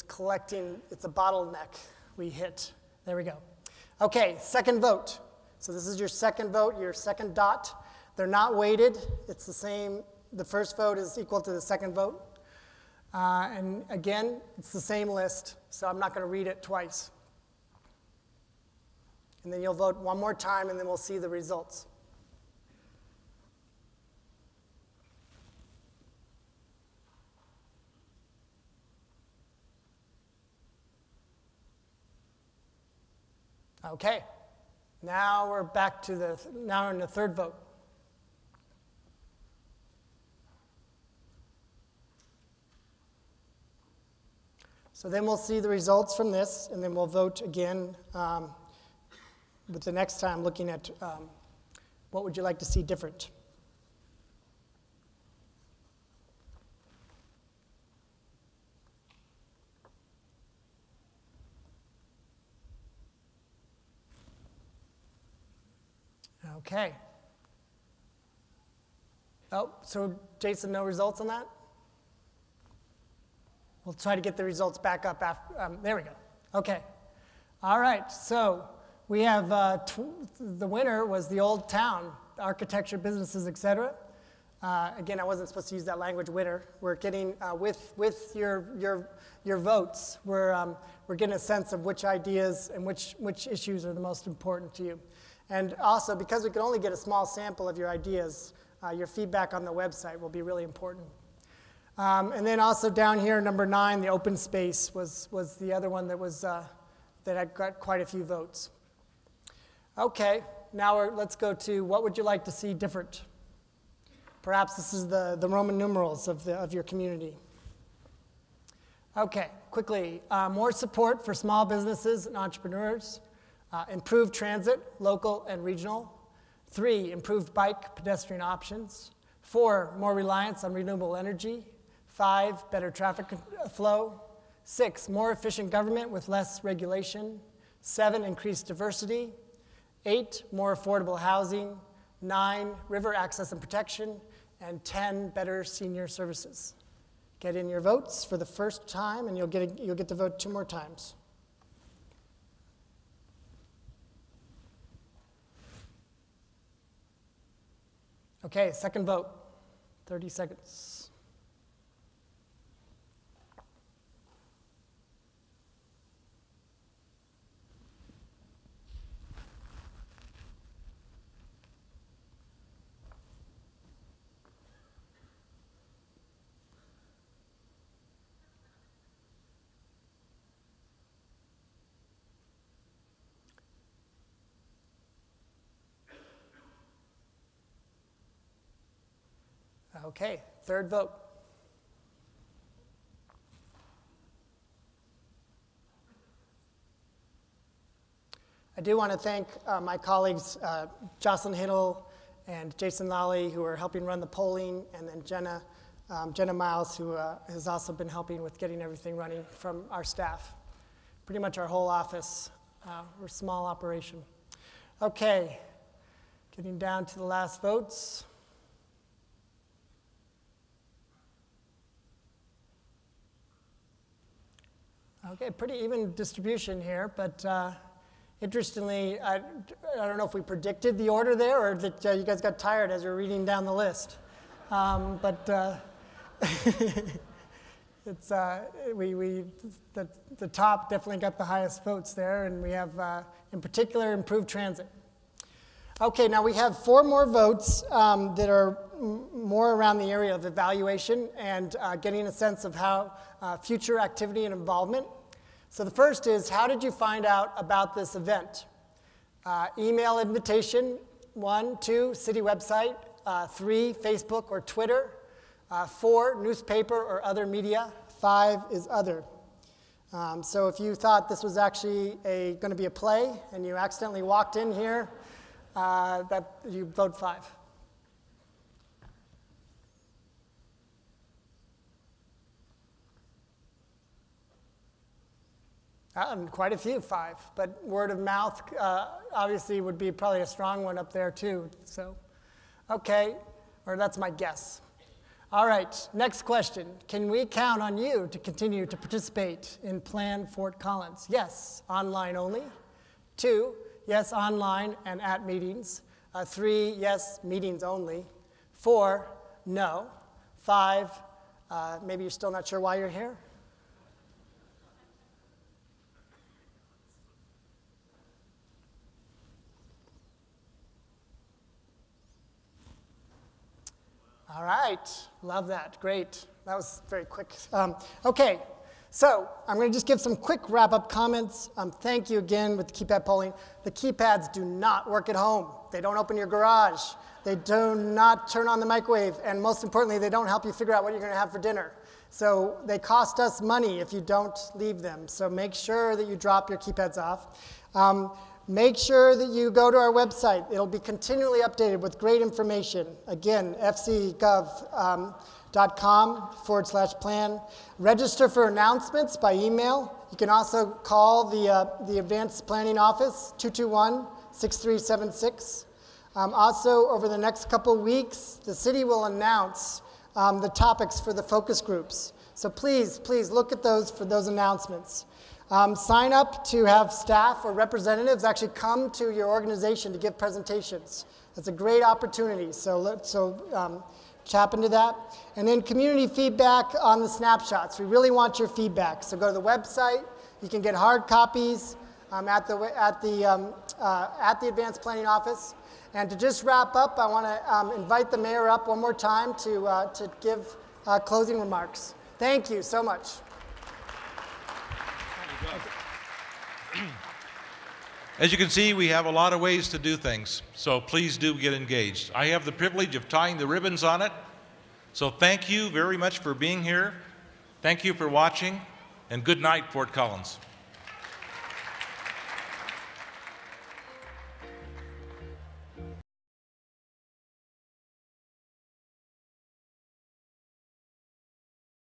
collecting. It's a bottleneck we hit. There we go. Okay, second vote. So this is your second vote, your second dot. They're not weighted. It's the same. The first vote is equal to the second vote. And again, it's the same list, so I'm not going to read it twice. And then you'll vote one more time, and then we'll see the results. Okay. Now we're back to now we're in the third vote. So then we'll see the results from this, and then we'll vote again with the next time looking at what would you like to see different. Okay. Oh, so Jason, no results on that? We'll try to get the results back up after. There we go. Okay. All right. So we have the winner was the old town, architecture, businesses, etc. Again, I wasn't supposed to use that language, winner. We're getting with your votes. We're getting a sense of which ideas and which issues are the most important to you. And also, because we can only get a small sample of your ideas, your feedback on the website will be really important. And then also down here, number 9, the open space was the other one that was that had got quite a few votes. Okay, now let's go to what would you like to see different? Perhaps this is the Roman numerals of your community. Okay, quickly, more support for small businesses and entrepreneurs. Improved transit, local and regional. 3, improved bike pedestrian options. 4, more reliance on renewable energy. 5, better traffic flow. 6, more efficient government with less regulation. 7, increased diversity. 8, more affordable housing. 9, river access and protection. And 10, better senior services. Get in your votes for the first time, and you'll get to vote 2 more times. Okay, second vote, 30 seconds. Okay, third vote. I do want to thank my colleagues, Jocelyn Hiddle and Jason Lally, who are helping run the polling, and then Jenna Miles, who has also been helping with getting everything running from our staff. Pretty much our whole office. We're a small operation. Okay, getting down to the last votes. Okay, pretty even distribution here, but interestingly, I don't know if we predicted the order there or that you guys got tired as you're reading down the list. But it's, the top definitely got the highest votes there, and we have, in particular, improved transit. Okay, now we have 4 more votes that are more around the area of evaluation and getting a sense of how future activity and involvement. So the first is, how did you find out about this event? Email invitation, 1, 2, city website, 3, Facebook or Twitter, 4, newspaper or other media, 5 is other. So if you thought this was actually going to be a play and you accidentally walked in here, that you vote 5. Quite a few, 5. But word of mouth obviously would be probably a strong one up there too. So, okay, or that's my guess. All right, next question. Can we count on you to continue to participate in Plan Fort Collins? Yes, online only. 2, yes, online and at meetings. 3, yes, meetings only. 4, no. 5, maybe you're still not sure why you're here. All right, love that, great. That was very quick. Okay, so I'm going to just give some quick wrap-up comments. Thank you again with the keypad polling. The keypads do not work at home. They don't open your garage. They do not turn on the microwave. And most importantly, they don't help you figure out what you're going to have for dinner. So they cost us money if you don't leave them. So make sure that you drop your keypads off. Make sure that you go to our website. It'll be continually updated with great information. Again, fcgov.com/plan. Register for announcements by email. You can also call the Advanced Planning Office, 221-6376. Also, over the next couple weeks, the city will announce the topics for the focus groups. So please look at those for those announcements. Sign up to have staff or representatives actually come to your organization to give presentations. That's a great opportunity, so tap into that. And then community feedback on the snapshots. We really want your feedback, so go to the website. You can get hard copies at the Advanced Planning Office. And to just wrap up, I want to invite the mayor up one more time to give closing remarks. Thank you so much. As you can see, we have a lot of ways to do things, so please do get engaged. I have the privilege of tying the ribbons on it, so thank you very much for being here. Thank you for watching, and good night, Fort Collins.